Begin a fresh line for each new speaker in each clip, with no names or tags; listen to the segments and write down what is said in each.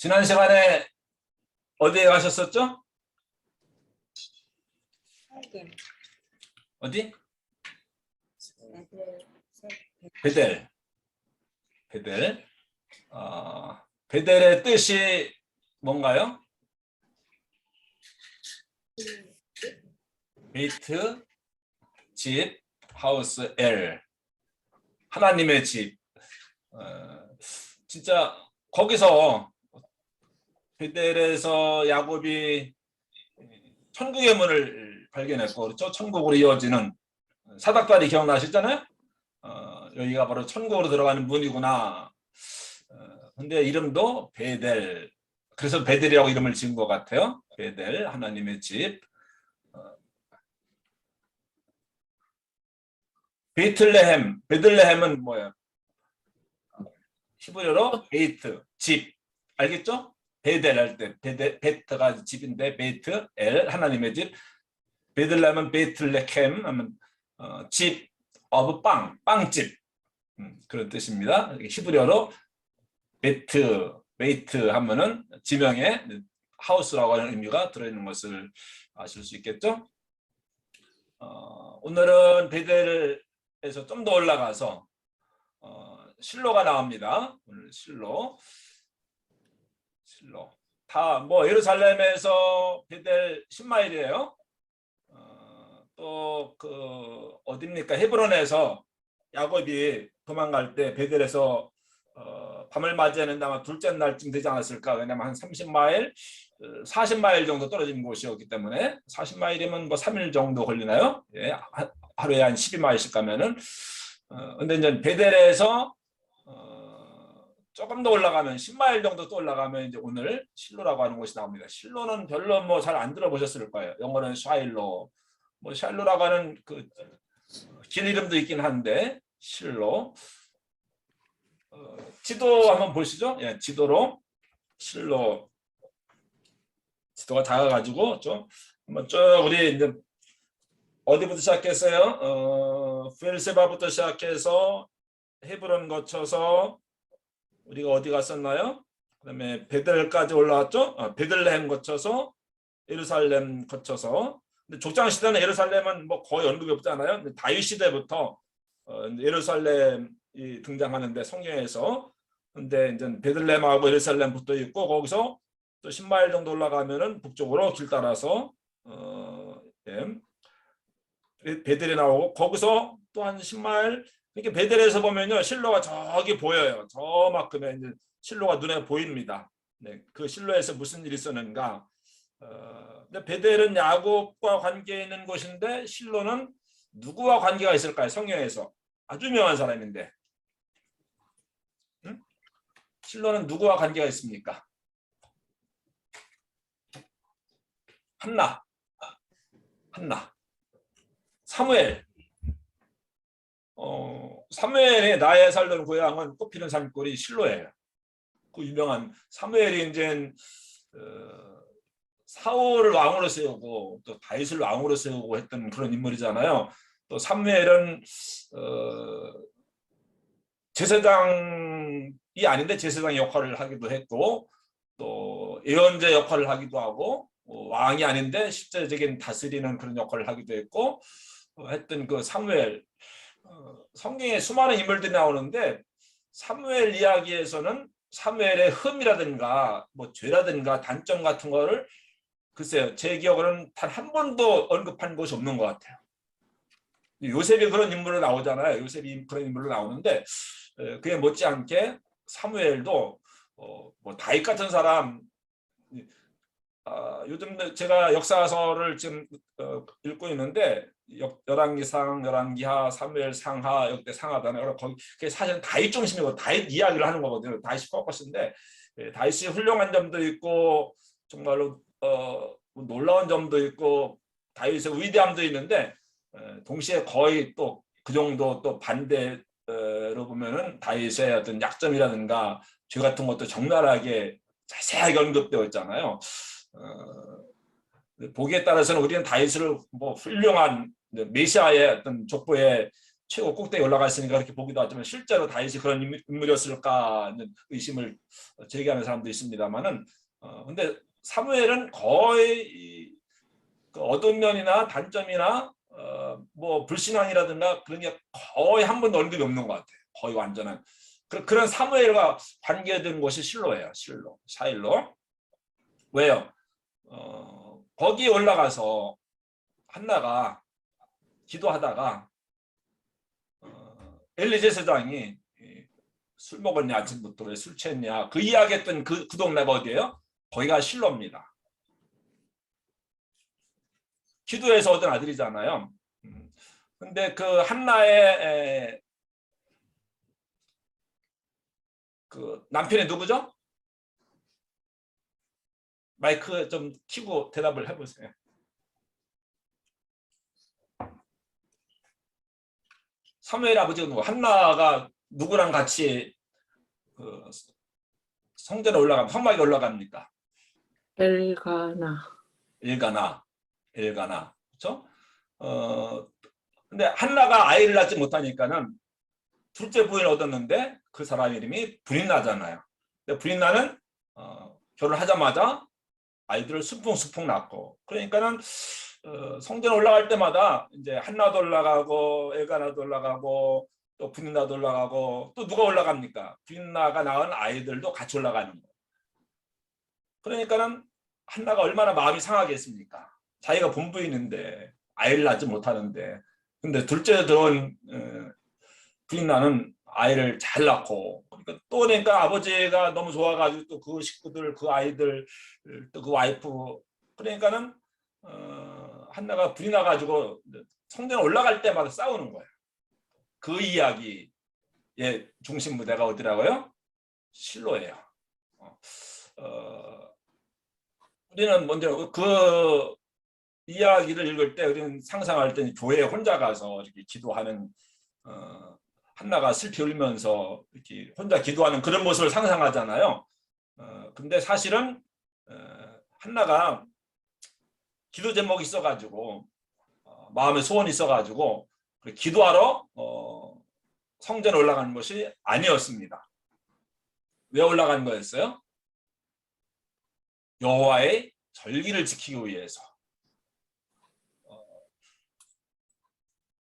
지난 시간에 어디에 가셨었죠? 어디? 베델. 베델. 베델의 뜻이 뭔가요? 베이트, 집, 하우스, 엘. 하나님의 집. 진짜 거기서 베델에서 야곱이 천국의 문을 발견했고, 그렇죠? 천국으로 이어지는 사닥다리 기억나시잖아요? 여기가 바로 천국으로 들어가는 문이구나. 근데 이름도 베델. 그래서 베델이라고 이름을 지은 것 같아요. 베델, 하나님의 집. 베틀레헴. 베들레헴은 뭐예요? 히브리어로 베이트, 집. 알겠죠? 베델 할 때 베트가 집인데 베이트, 엘, 하나님의 집. 베들레헴은 베틀레헴 하면 집, of 빵, 빵집. 그런 뜻입니다. 히브리어로 베이트 하면은 지명에 하우스라고 하는 의미가 들어있는 것을 아실 수 있겠죠? 오늘은 베델에서 좀 더 올라가서 실로가 나옵니다. 오늘 실로. 다 뭐 예루살렘에서 베델 10마일이에요. 또 그 어딥니까? 헤브론에서 야곱이 도망갈 때 베델에서 밤을 맞이하는 아마 둘째 날쯤 되지 않았을까? 왜냐면 한 30마일, 40마일 정도 떨어진 곳이었기 때문에 40마일이면 뭐 3일 정도 걸리나요? 예, 하루에 한 12마일씩 가면은. 근데 이제 베델에서 조금 더 올라가면 10마일 정도 또 올라가면 이제 오늘 실로라고 하는 곳이 나옵니다. 실로는 별로 뭐 잘 안 들어보셨을 거예요. 영어는 샤일로, 뭐 샤일로라고 하는 그 길 이름도 있긴 한데 실로. 지도 한번 보시죠. 예, 지도로 실로. 지도가 작아가지고 좀 한번 쭉 우리 이제 어디부터 시작했어요? 부엘세바부터 시작해서 헤브론 거쳐서 우리가 어디 갔었나요? 그다음에 베델까지 올라왔죠. 베들레헴 거쳐서 예루살렘 거쳐서. 근데 족장 시대는 예루살렘은 뭐 거의 언급이 없잖아요. 근데 다윗 시대부터 예루살렘이 등장하는데 성경에서. 근데 이제 베들레헴하고 예루살렘 붙어 있고 거기서 또 10마일 정도 올라가면은 북쪽으로 길 따라서 베델이 나오고 거기서 또 한 10마일. 이렇게 베델에서 보면요 실로가 저기 보여요. 저만큼의 이제 실로가 눈에 보입니다. 네, 그 실로에서 무슨 일이 있었는가? 근데 베델은 야곱과 관계 있는 곳인데 실로는 누구와 관계가 있을까요? 성경에서 아주 유명한 사람인데. 실로는 누구와 관계가 있습니까? 한나. 사무엘. 사무엘의 나의 살던 고향은 꽃피는 산골이 실로예요. 그 유명한 사무엘이 이제 사울을 왕으로 세우고 또 다윗을 왕으로 세우고 했던 그런 인물이잖아요. 또 사무엘은 제사장이 아닌데 제사장 역할을 하기도 했고 또 예언자 역할을 하기도 하고 왕이 아닌데 실제적인 다스리는 그런 역할을 하기도 했고 했던 그 사무엘. 성경에 수많은 인물들이 나오는데 사무엘 이야기에서는 사무엘의 흠이라든가 뭐 죄라든가 단점 같은 거를 글쎄요 제 기억으로는 단 한 번도 언급한 것이 없는 것 같아요. 요셉이 그런 인물로 나오잖아요. 요셉이 그런 인물로 나오는데 그에 못지않게 사무엘도 뭐 다윗 같은 사람. 요즘 제가 역사서를 지금 읽고 있는데 열왕기상, 열왕기하, 사무엘 상하, 역대 상하잖아요. 거기 그게 사실 다윗 중심이고 다윗 이야기를 하는 거거든요. 다윗이 포커스인데 다윗이 훌륭한 점도 있고 정말로 놀라운 점도 있고 다윗의 위대함도 있는데 동시에 거의 또 그 정도 또 반대로 보면은 다윗의 어떤 약점이라든가 죄 같은 것도 적나라하게 자세하게 언급되어 있잖아요. 보기에 따라서는 우리는 다윗을 뭐 훌륭한 메시아의 어떤 족보의 최고 꼭대기에 올라가 있으니까 그렇게 보기도 하지만 실제로 다윗이 그런 인물이었을까 하는 의심을 제기하는 사람도 있습니다만은 근데 사무엘은 거의 그 어두운 면이나 단점이나 뭐 불신앙이라든가 그런 게 거의 한 번도 언급이 없는 것 같아요. 거의 완전한 그런 사무엘과 관계된 것이 실로예요. 실로, 사일로. 왜요? 거기에 올라가서 한나가 기도하다가 엘리 제사장이 술 먹었냐 아침부터 왜 술 취했냐 그 이야기했던 그 동네가 어디예요? 거기가 실로입니다. 기도해서 얻은 아들이잖아요. 근데 그 한나의 그 남편이 누구죠? 마이크 좀 켜고 대답을 해보세요. 사무엘 아버지가 누구? 한나가 누구랑 같이 그 성전에 올라가면 성막에 올라갑니까?
엘가나.
엘가나, 그렇죠? 근데 한나가 아이를 낳지 못하니까는 둘째 부인을 얻었는데 그 사람 이름이 브린나잖아요. 근데 브린나는 결혼하자마자 아이들을 수풍수풍 낳고 그러니까는 성전에 올라갈 때마다 이제 한나도 올라가고 엘가나도 올라가고 또 브린나도 올라가고 또 누가 올라갑니까? 브린나가 낳은 아이들도 같이 올라가는 거예요. 그러니까는 한나가 얼마나 마음이 상하겠습니까? 자기가 본부인인데 아이를 낳지 못하는데 근데 둘째 들어온 브린나는 아이를 잘 낳고 그러니까 아버지가 너무 좋아가지고 또 그 식구들 그 아이들 또 그 와이프 그러니까는 한나가 불이 나가지고 성전에 올라갈 때마다 싸우는 거예요. 그 이야기의 중심 무대가 어디라고요? 실로예요. 우리는 먼저 그 이야기를 읽을 때 우리는 상상할 때는 교회에 혼자 가서 이렇게 기도하는 한나가 슬피 울면서 이렇게 혼자 기도하는 그런 모습을 상상하잖아요. 근데 사실은 한나가 기도 제목이 있어가지고 마음에 소원이 있어가지고 기도하러 성전에 올라가는 것이 아니었습니다. 왜 올라간 거였어요? 여호와의 절기를 지키기 위해서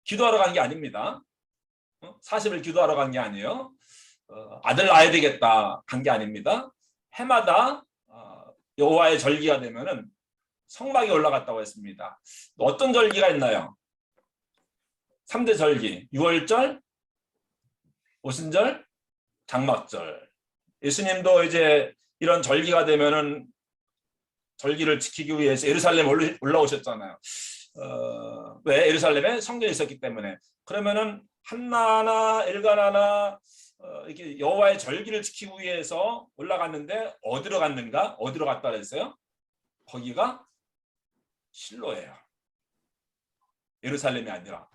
기도하러 간 게 아닙니다. 40일 기도하러 간 게 아니에요. 아들 낳아야 되겠다 간 게 아닙니다. 해마다 여호와의 절기가 되면은 성막에 올라갔다고 했습니다. 어떤 절기가 있나요? 3대 절기, 유월절, 오순절, 장막절. 예수님도 이제 이런 절기가 되면은 절기를 지키기 위해서 예루살렘 올라오셨잖아요. 왜? 예루살렘에 성전이 있었기 때문에. 그러면은 한나나 엘가나나 이렇게 여호와의 절기를 지키기 위해서 올라갔는데 어디로 갔는가? 어디로 갔다 그랬어요? 거기가 실로예요. 예루살렘이 아니라.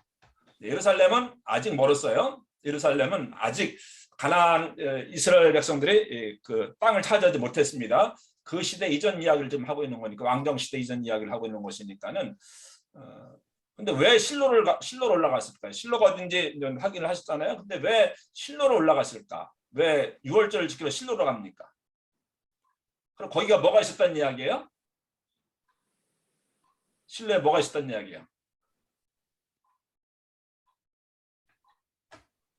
예루살렘은 아직 멀었어요. 예루살렘은 아직 가나안 이스라엘 백성들이 그 땅을 차지하지 못했습니다. 그 시대 이전 이야기를 좀 하고 있는 거니까 왕정 시대 이전 이야기를 하고 있는 것이니까는. 근데 왜 실로로 올라갔을까요? 실로가 어딘지 확인을 하셨잖아요. 근데 왜 실로로 올라갔을까? 왜 6월절을 지키러 실로로 갑니까? 그럼 거기가 뭐가 있었다는 이야기예요? 실로에 뭐가 있었다는 이야기예요?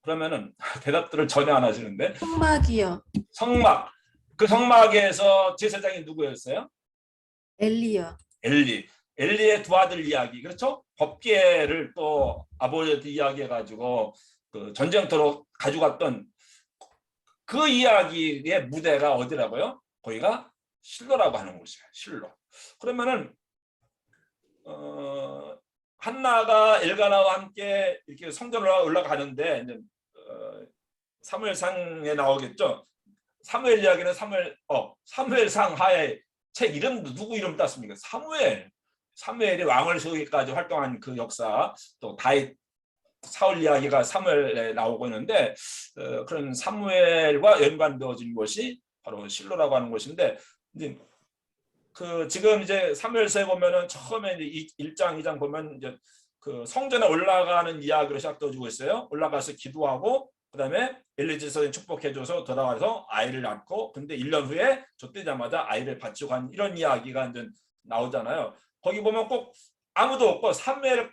그러면은 대답들을 전혀 안 하시는데.
성막이요.
성막. 그 성막에서 제사장이 누구였어요?
엘리요.
엘리의 두 아들 이야기. 그렇죠? 법궤를 또 아버지한테 이야기해가지고 그 전쟁터로 가져갔던 그 이야기의 무대가 어디라고요? 거기가 실로라고 하는 곳이에요. 실로. 그러면은 한나가 엘가나와 함께 이렇게 성전으로 올라가는데 이제 사무엘상에 나오겠죠. 사무엘 이야기는 사무엘상 하에 책 이름도 누구 이름 땄습니까? 사무엘이 왕을 세우기까지 활동한 그 역사, 또 다윗 사울 이야기가 사무엘에 나오고 있는데 그런 사무엘과 연관되어진 것이 바로 실로라고 하는 것인데 이제 그 지금 이제 사무엘서에 보면은 처음에 이제 1장, 2장 보면 이제 그 성전에 올라가는 이야기로 시작되어지고 있어요. 올라가서 기도하고 그다음에 엘리자벳이 축복해줘서 돌아와서 아이를 낳고 근데 1년 후에 젖되자마자 아이를 바치고 한 이런 이야기가 이제 나오잖아요. 거기 보면 꼭 아무도 없고 사무엘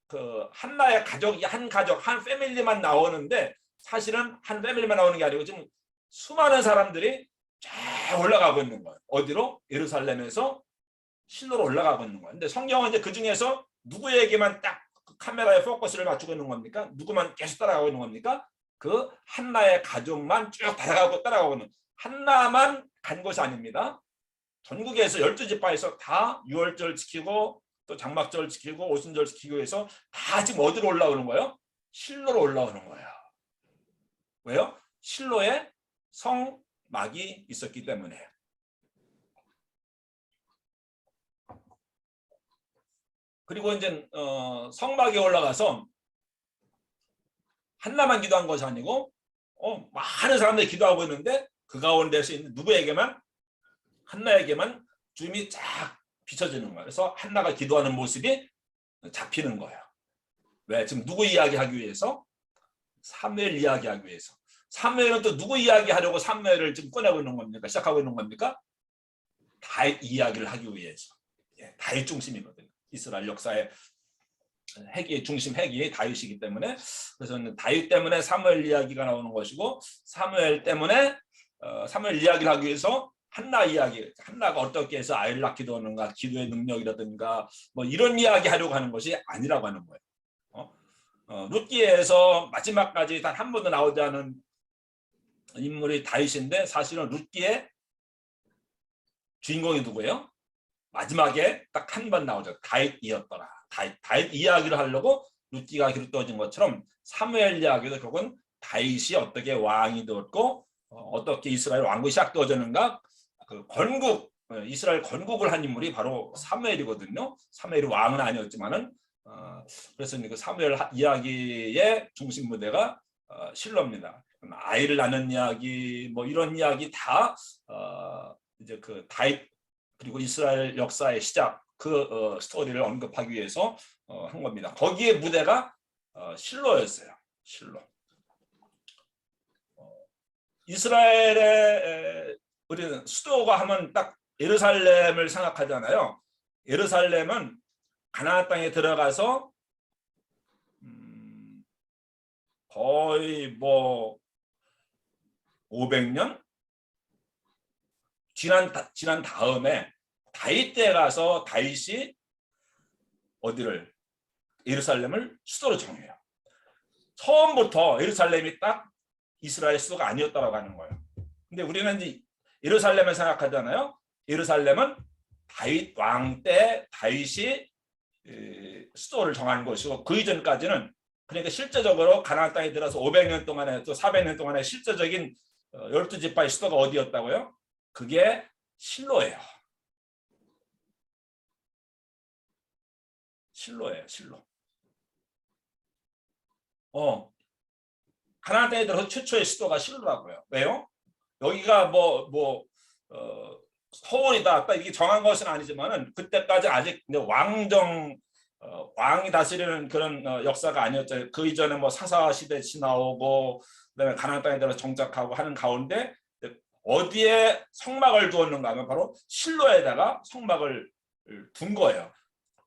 그 한나의 가족이 한 가족 한 패밀리만 나오는데 사실은 한 패밀리만 나오는 게 아니고 지금 수많은 사람들이 쫙 올라가고 있는 거예요. 어디로? 예루살렘에서 실로로 올라가고 있는 거예요. 근데 성경은 이제 그 중에서 누구에게만 딱 카메라에 포커스를 맞추고 있는 겁니까? 누구만 계속 따라가고 있는 겁니까? 그 한나의 가족만 쭉 따라가고 있는 한나만 간 것이 아닙니다. 전국에서 12지파에서 다 유월절 지키고 또 장막절 지키고 오순절 지키고 해서 다 지금 어디로 올라오는 거예요? 실로로 올라오는 거예요. 왜요? 실로에 성막이 있었기 때문에. 그리고 이제 성막에 올라가서 한나만 기도한 것이 아니고 많은 사람들이 기도하고 있는데 그 가운데서 있는 누구에게만 한나에게만 주님이 쫙 비춰지는 거예요. 그래서 한나가 기도하는 모습이 잡히는 거예요. 왜? 지금 누구 이야기하기 위해서? 사무엘 이야기하기 위해서. 사무엘은 또 누구 이야기하려고 사무엘을 지금 꺼내고 있는 겁니까? 시작하고 있는 겁니까? 다윗 이야기를 하기 위해서. 다윗 중심이거든요. 이스라엘 역사의 핵이 중심 핵이 다윗이기 때문에 그래서 다윗 때문에 사무엘 이야기가 나오는 것이고 사무엘 때문에 사무엘 이야기를 하기 위해서 한나 이야기, 한나가 어떻게 해서 아이를 낳기도 하는가, 기도의 능력이라든가 뭐 이런 이야기 하려고 하는 것이 아니라고 하는 거예요. 룻기에서 마지막까지 단 한 번도 나오지 않은 인물이 다윗인데 사실은 룻기의 주인공이 누구예요? 마지막에 딱 한 번 나오죠. 다윗이었더라. 다윗 이야기를 하려고 룻기가 기록되어진 것처럼 사무엘 이야기도 결국은 다윗이 어떻게 왕이 되었고 어떻게 이스라엘 왕국이 시작되어졌는가 그 건국 이스라엘 건국을 한 인물이 바로 사무엘이거든요. 사무엘이 왕은 아니었지만은 그래서 그 사무엘 이야기의 중심 무대가 실로입니다. 아이를 낳는 이야기 뭐 이런 이야기 다 이제 그 다윗 그리고 이스라엘 역사의 시작 그 스토리를 언급하기 위해서 한 겁니다. 거기에 무대가 실로였어요. 실로. 이스라엘의 우리는 수도가 하면 딱 예루살렘을 생각하잖아요. 예루살렘은 가나안 땅에 들어가서 거의 뭐 500년 지난 다음에 다윗 때 가서 다윗이 어디를 예루살렘을 수도로 정해요. 처음부터 예루살렘이 딱 이스라엘 수도가 아니었다라고 하는 거예요. 근데 우리는 이제 예루살렘을 생각하잖아요. 예루살렘은 다윗 왕 때 다윗이 수도를 정한 것이고 그 이전까지는 그러니까 실제적으로 가나안 땅에 들어서 500년 동안에 또 400년 동안에 실제적인 12지파의 수도가 어디였다고요? 그게 실로예요. 실로예요. 실로. 가나안 땅에 들어서 최초의 수도가 실로라고요. 왜요? 여기가 서울이다. 딱 이게 정한 것은 아니지만은 그때까지 아직 왕이 다스리는 그런 역사가 아니었죠. 그 이전에 뭐 사사 시대 지나오고 그다음에 가나안 땅에 들어서 정착하고 하는 가운데 어디에 성막을 두었는가 하면 바로 실로에다가 성막을 둔 거예요.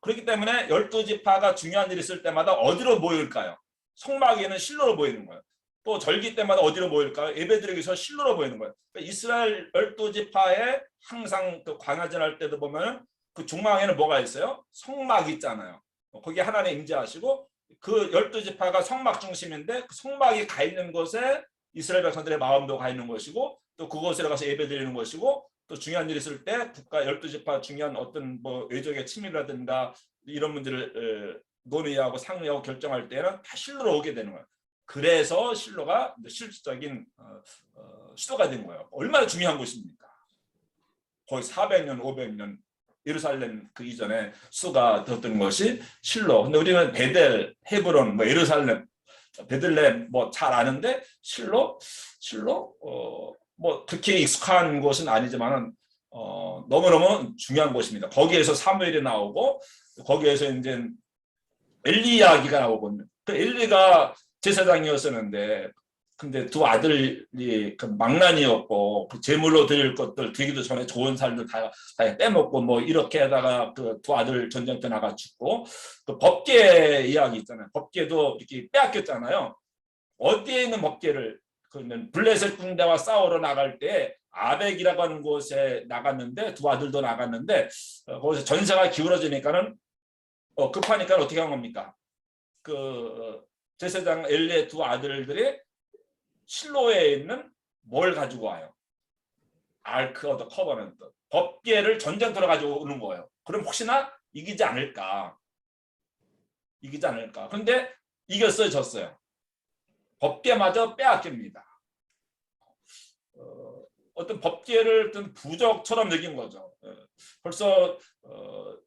그렇기 때문에 12지파가 중요한 일이 있을 때마다 어디로 모일까요? 성막에는 실로로 모이는 거예요. 또 절기 때마다 어디로 모일까요? 예배드리기서 실로로 모이는 거예요. 그러니까 이스라엘 12지파에 항상 그 광야전할 때도 보면 그 중앙에는 뭐가 있어요? 성막이 있잖아요. 거기에 하나님 임재하시고 그 12지파가 성막 중심인데 그 성막이 가 있는 곳에 이스라엘 백성들의 마음도 가 있는 것이고 또 그곳에 가서 예배드리는 것이고 또 중요한 일이 있을 때 국가 12지파 중요한 어떤 뭐 외적의 친밀이라든가 이런 문제를 논의하고 상의하고 결정할 때는 다 실로로 오게 되는 거예요. 그래서 실로가 실질적인 수도가 된 거예요. 얼마나 중요한 곳입니까? 거의 400년, 500년 예루살렘 그 이전에 수도가 되었던 것이 실로. 근데 우리는 베델, 헤브론, 뭐 예루살렘, 베들레헴 뭐 잘 아는데 실로 뭐 그렇게 익숙한 곳은 아니지만은 너무너무 중요한 곳입니다. 거기에서 사무엘이 나오고 거기에서 이제 엘리 이야기가 나오거든요. 그 엘리가 제사장이었었는데 근데 두 아들이 그 망나니였고 그 제물로 드릴 것들 되기도 전에 좋은 살들 다 빼먹고 뭐 이렇게 하다가 그 두 아들 전쟁터 나가 죽고 그 법궤 이야기 있잖아요. 법궤도 이렇게 빼앗겼잖아요. 어디에 있는 법궤를 그는 블레셋 군대와 싸우러 나갈 때 아벡이라고 하는 곳에 나갔는데 두 아들도 나갔는데 거기서 전세가 기울어지니까는 급하니까 어떻게 한 겁니까? 그 제사장 엘리의 두 아들들이 실로에 있는 뭘 가지고 와요? 아크 오브 커버넌트, 법궤를 전쟁터로 가지고 오는 거예요. 그럼 혹시나 이기지 않을까? 이기지 않을까? 근데 이겼어요, 졌어요? 법궤마저 빼앗깁니다. 어떤 법궤를 어떤 부적처럼 여긴 거죠. 벌써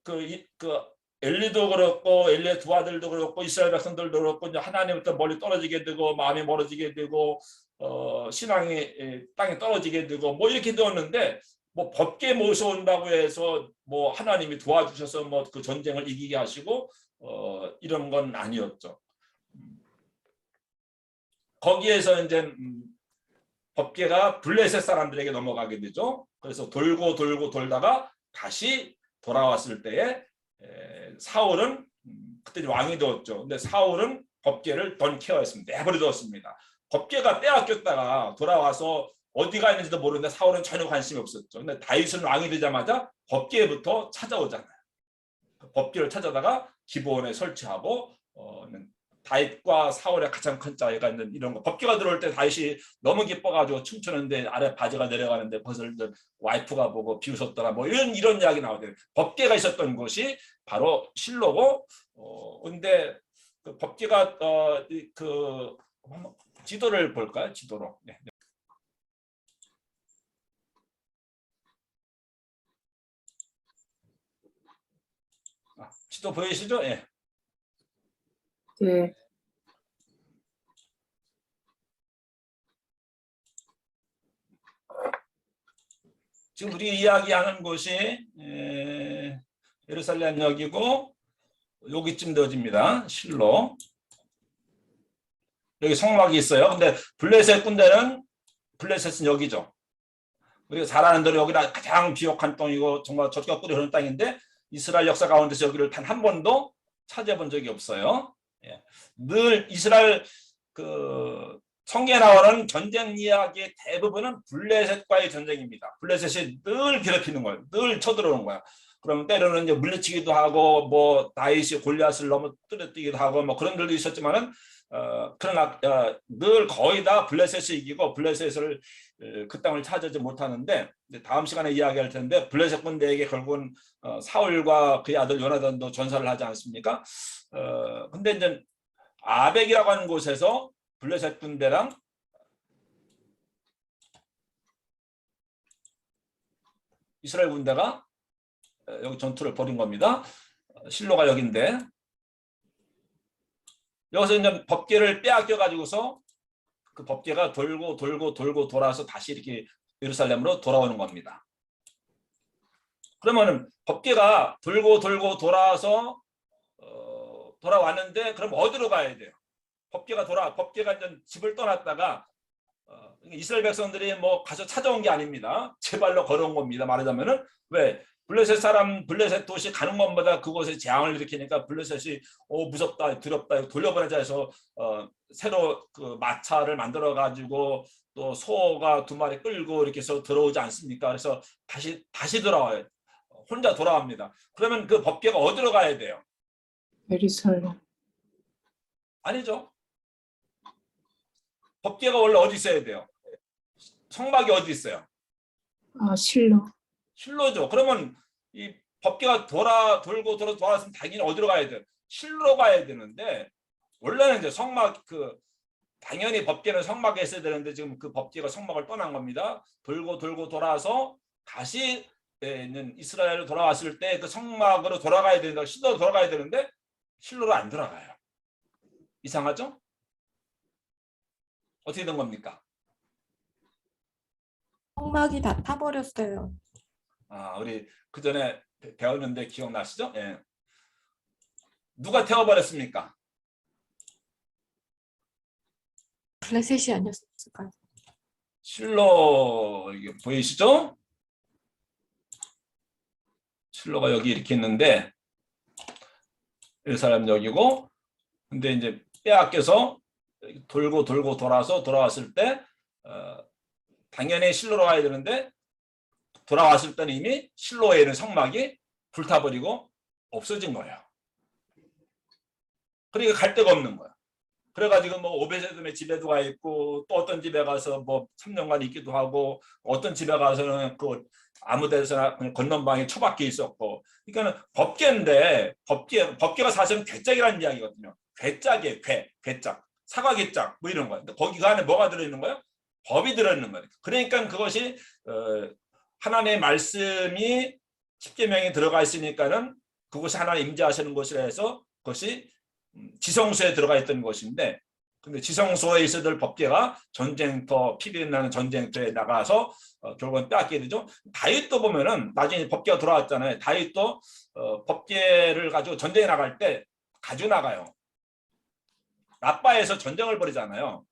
그 엘리도 그렇고 엘리의 두 아들도 그렇고 이스라엘 백성들도 그렇고 이제 하나님부터 멀리 떨어지게 되고 마음이 멀어지게 되고 신앙이 땅에 떨어지게 되고 뭐 이렇게 되었는데 뭐 법궤 모셔온다고 해서 뭐 하나님이 도와주셔서 뭐 그 전쟁을 이기게 하시고 이런 건 아니었죠. 거기에서 이제 법궤가 블레셋 사람들에게 넘어가게 되죠. 그래서 돌고 돌고 돌다가 다시 돌아왔을 때에 사울은 그때 왕이 되었죠. 근데 사울은 법궤를 던케어했습니다. 내버려두었습니다. 법궤가 빼앗겼다가 돌아와서 어디가 있는지도 모르는데 사울은 전혀 관심이 없었죠. 근데 다윗은 왕이 되자마자 법궤부터 찾아오잖아요. 법궤를 찾아다가 기브온에 설치하고 다윗과 사울의 가장 큰 차이가 있는 이런 거. 법궤가 들어올 때 다윗이 너무 기뻐가지고 춤추는데 아래 바지가 내려가는데 그것을 와이프가 보고 비웃었더라. 뭐 이런 이야기 나오거든요. 법궤가 있었던 곳이 바로 실로고, 근데 그 법궤가 그 지도를 볼까요? 지도로. 네. 지도 보이시죠? 예.
네.
지금 우리 이야기하는 곳이 예루살렘역이고 여기쯤 되어집니다. 실로. 여기 성막이 있어요. 근데 블레셋 군대는 블레셋은 여기죠. 우리가 잘 아는 대로 여기가 가장 비옥한 땅이고 정말 젖과 꿀이 흐르는 땅인데 이스라엘 역사 가운데서 여기를 단 한 번도 차지해본 적이 없어요. 예. 늘 이스라엘 그 성경에 나오는 전쟁 이야기의 대부분은 블레셋과의 전쟁입니다. 블레셋이 늘 괴롭히는 거예요. 늘 쳐들어오는 거야. 그러면 때로는 이제 물리치기도 하고 뭐 다윗이 골리앗을 넘어뜨리기도 하고 뭐 그런 일도 있었지만은 그러나 늘 거의 다 블레셋이 이기고 블레셋을 그 땅을 차지하지 못하는데 다음 시간에 이야기할 텐데 블레셋 군대에게 결국은 사울과 그의 아들 요나단도 전사를 하지 않습니까? 근데 이제 아벡이라고 하는 곳에서 블레셋 군대랑 이스라엘 군대가 여기 전투를 벌인 겁니다. 실로가 여기인데 여기서 이제 법궤를 빼앗겨 가지고서 그 법궤가 돌고 돌고 돌고 돌아서 다시 이렇게 예루살렘으로 돌아오는 겁니다. 그러면은 법궤가 돌고 돌고 돌아서 돌아왔는데 그럼 어디로 가야 돼요? 법궤가 이제 집을 떠났다가 이스라엘 백성들이 뭐 가서 찾아온 게 아닙니다. 제 발로 걸어온 겁니다. 말하자면은 왜 블레셋 도시 가는 것보다 그곳에 재앙을 일으키니까 블레셋이 무섭다, 두렵다, 돌려보내자 해서 새로 그 마차를 만들어 가지고 또 소가 2마리 끌고 이렇게 해서 들어오지 않습니까? 그래서 다시 돌아와요. 혼자 돌아옵니다. 그러면 그 법궤가 어디로 가야 돼요?
예루살렘.
아니죠. 법궤가 원래 어디 있어야 돼요? 성막이 어디 있어요?
실로.
실로죠. 그러면 이 법궤가 돌고 돌아왔으면 당연히 어디로 가야 돼요? 실로 가야 되는데 원래는 이제 성막 당연히 법궤는 성막에 있어야 되는데 지금 그 법궤가 성막을 떠난 겁니다. 돌고 돌고 돌아서 다시 있는 이스라엘로 돌아왔을 때 그 성막으로 돌아가야 된다. 실로로 돌아가야 되는데 실로로 안 돌아가요. 이상하죠? 어떻게 된 겁니까?
성막이 다 타버렸어요.
우리 그 전에 배웠는데 기억나시죠? 예. 누가 태워버렸습니까?
블레셋이 아니었을까요?
실로 이게 보이시죠? 실로가 여기 이렇게 있는데 이 사람 여기고, 근데 이제 빼앗겨서 돌고 돌아서 돌아왔을 때 당연히 실로로 가야 되는데 돌아왔을 때는 이미 실로에 있는 성막이 불타버리고 없어진 거예요. 그러니까 갈 데가 없는 거야. 그래가지고 뭐 오베세돔의 집에도 가 있고 또 어떤 집에 가서 뭐 3년간 있기도 하고 어떤 집에 가서는 그 아무 데서나 그냥 건넌방에 처박혀 있었고. 그러니까는 법궤인데 법궤가 사실은 괴짝이라는 이야기거든요. 괴짝이에요. 괴짝, 사과괴짝 뭐 이런 거야. 근데 거기 그 안에 뭐가 들어있는 거예요? 법이 들어있는 거예요. 그러니까 그것이 하나님의 말씀이 십계명에 들어가 있으니까는 그것이 하나님 임재하시는 것이라 해서 그것이 지성소에 들어가 있던 것인데, 근데 지성소에 있어들 법궤가 전쟁터, 피비 나는 전쟁터에 나가서 결국은 빼앗게 되죠. 다윗도 보면은 나중에 법궤가 돌아왔잖아요. 다윗도 법궤를 가지고 전쟁에 나갈 때 가지고 나가요. 라빠에서 전쟁을 벌이잖아요.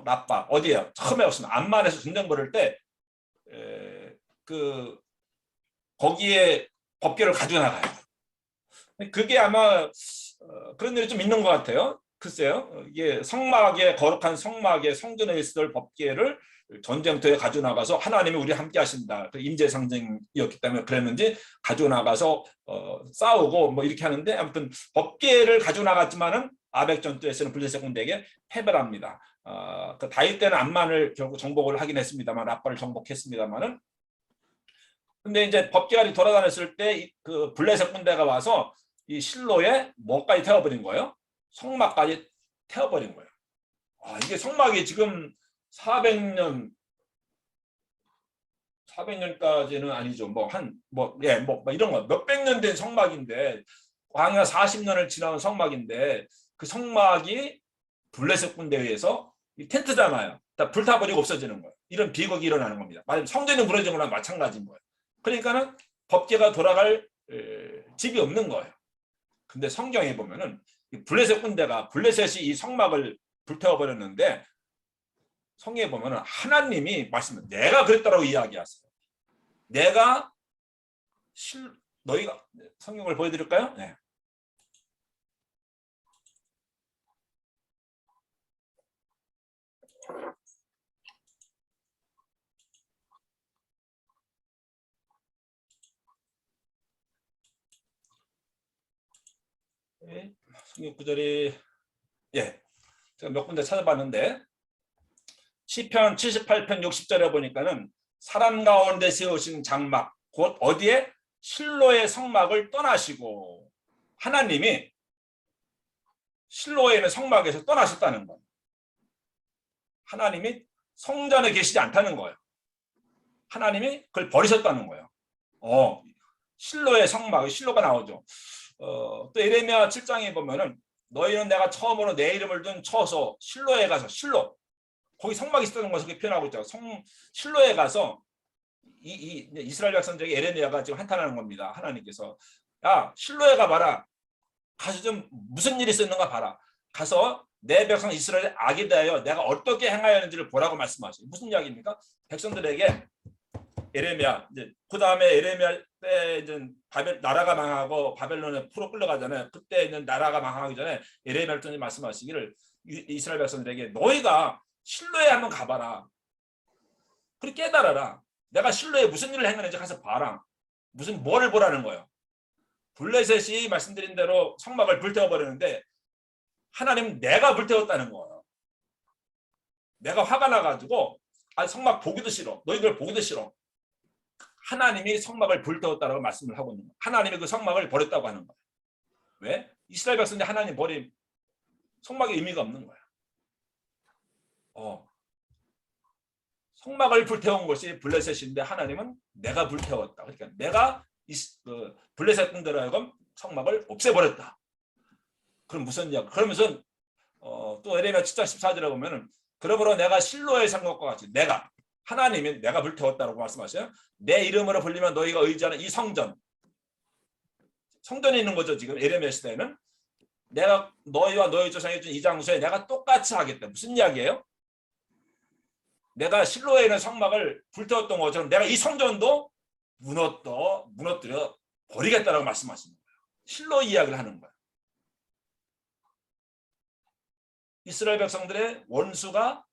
라빠 어디에요? 처음에 없으면 암만에서 전쟁 벌일 때 그 거기에 법궤를 가지고 나가요. 그게 아마 그런 일이 좀 있는 것 같아요. 글쎄요. 이게 성막에, 거룩한 성막에 성전에 있을 법궤를 전쟁터에 가지고 나가서 하나님이 우리 함께 하신다. 그 임재 상징이었기 때문에 그랬는지 가지고 나가서 싸우고 뭐 이렇게 하는데, 아무튼 법궤를 가지고 나갔지만은 아벡 전투에서는 블레셋 군대에게 패배를 합니다. 그 다윗 때는 암만을 결국 정복을 하긴 했습니다만, 라빠를 정복했습니다만은, 근데 이제 법궤가 돌아다녔을 때 그 블레셋 군대가 와서 이 실로에 뭐까지 태워버린 거예요? 성막까지 태워버린 거예요. 이게 성막이 지금 400년까지는 아니죠. 이런 거 몇백 년 된 성막인데, 광야 40년을 지나온 성막인데, 그 성막이 블레셋 군대에 의해서 텐트잖아요. 다 불타버리고 없어지는 거예요. 이런 비극이 일어나는 겁니다. 만약 성전이 무너진 거랑 마찬가지인 거예요. 그러니까는 법궤가 돌아갈 집이 없는 거예요. 근데 성경에 보면은 블레셋 군대가, 블레셋이 이 성막을 불태워버렸는데, 성경에 보면은 하나님이 말씀을 내가 그랬다라고 이야기하세요. 너희가 성경을 보여드릴까요? 네. 성경 구절이 제가 몇 군데 찾아봤는데, 시편 78편 60절에 보니까는 사람 가운데 세우신 장막 곧 어디에? 실로의 성막을 떠나시고, 하나님이 실로에 있는 성막에서 떠나셨다는 거예요. 하나님이 성전에 계시지 않다는 거예요. 하나님이 그걸 버리셨다는 거예요. 실로의 성막, 실로가 나오죠. 또 에레미야 7장에 보면은 너희는 내가 처음으로 내 이름을 둔 처소 실로에 가서, 실로 거기 성막이 있었던 것을 표현하고 있죠. 실로에 가서 이스라엘 백성들에게 에레미야가 지금 한탄하는 겁니다. 하나님께서 야 실로에 가봐라. 가서 좀 무슨 일이 있었는가 봐라. 가서 내 백성 이스라엘의 악에 대하여 내가 어떻게 행하였는지를 보라고 말씀하시죠. 무슨 이야기입니까? 백성들에게 에레미야, 이제 그 다음에 에레미야 때 이제 나라가 망하고 바벨론에 풀어 끌려가잖아요. 그때 이제 나라가 망하기 전에 에레미야를 통해 말씀하시기를 이스라엘 백성들에게 너희가 실로에 한번 가봐라. 그리고 깨달아라. 내가 실로에 무슨 일을 행했는지 가서 봐라. 뭐를 보라는 거예요. 블레셋이 말씀드린 대로 성막을 불태워버리는데 하나님 내가 불태웠다는 거예요. 내가 화가 나가지고 성막 보기도 싫어. 너희들 보기도 싫어. 하나님이 성막을 불태웠다라고 말씀을 하고 있는 거예요. 하나님이 그 성막을 버렸다고 하는 거예요. 왜? 이스라엘 백성들이 하나님 버린 성막의 의미가 없는 거예요. 성막을 불태운 것이 블레셋인데 하나님은 내가 불태웠다. 그러니까 내가 블레셋 군대로 하여금 성막을 없애버렸다. 그럼 무슨 이야기? 그러면서 또 에레미야 7장 14절에 보면은 그러므로 내가 실로에 산 것과 같이 하나님이 내가 불태웠다고 말씀하셔요. 내 이름으로 불리면 너희가 의지하는 이 성전, 성전에 있는 거죠. 지금 예레미야 시대에는 내가 너희와 너희 조상이 준 이 장소에 내가 똑같이 하겠다. 무슨 이야기예요? 내가 실로에 있는 성막을 불태웠던 것처럼 내가 이 성전도 무너뜨려 버리겠다라고 말씀하시는 거예요. 실로 이야기를 하는 거예요. 이스라엘 백성들의 원수가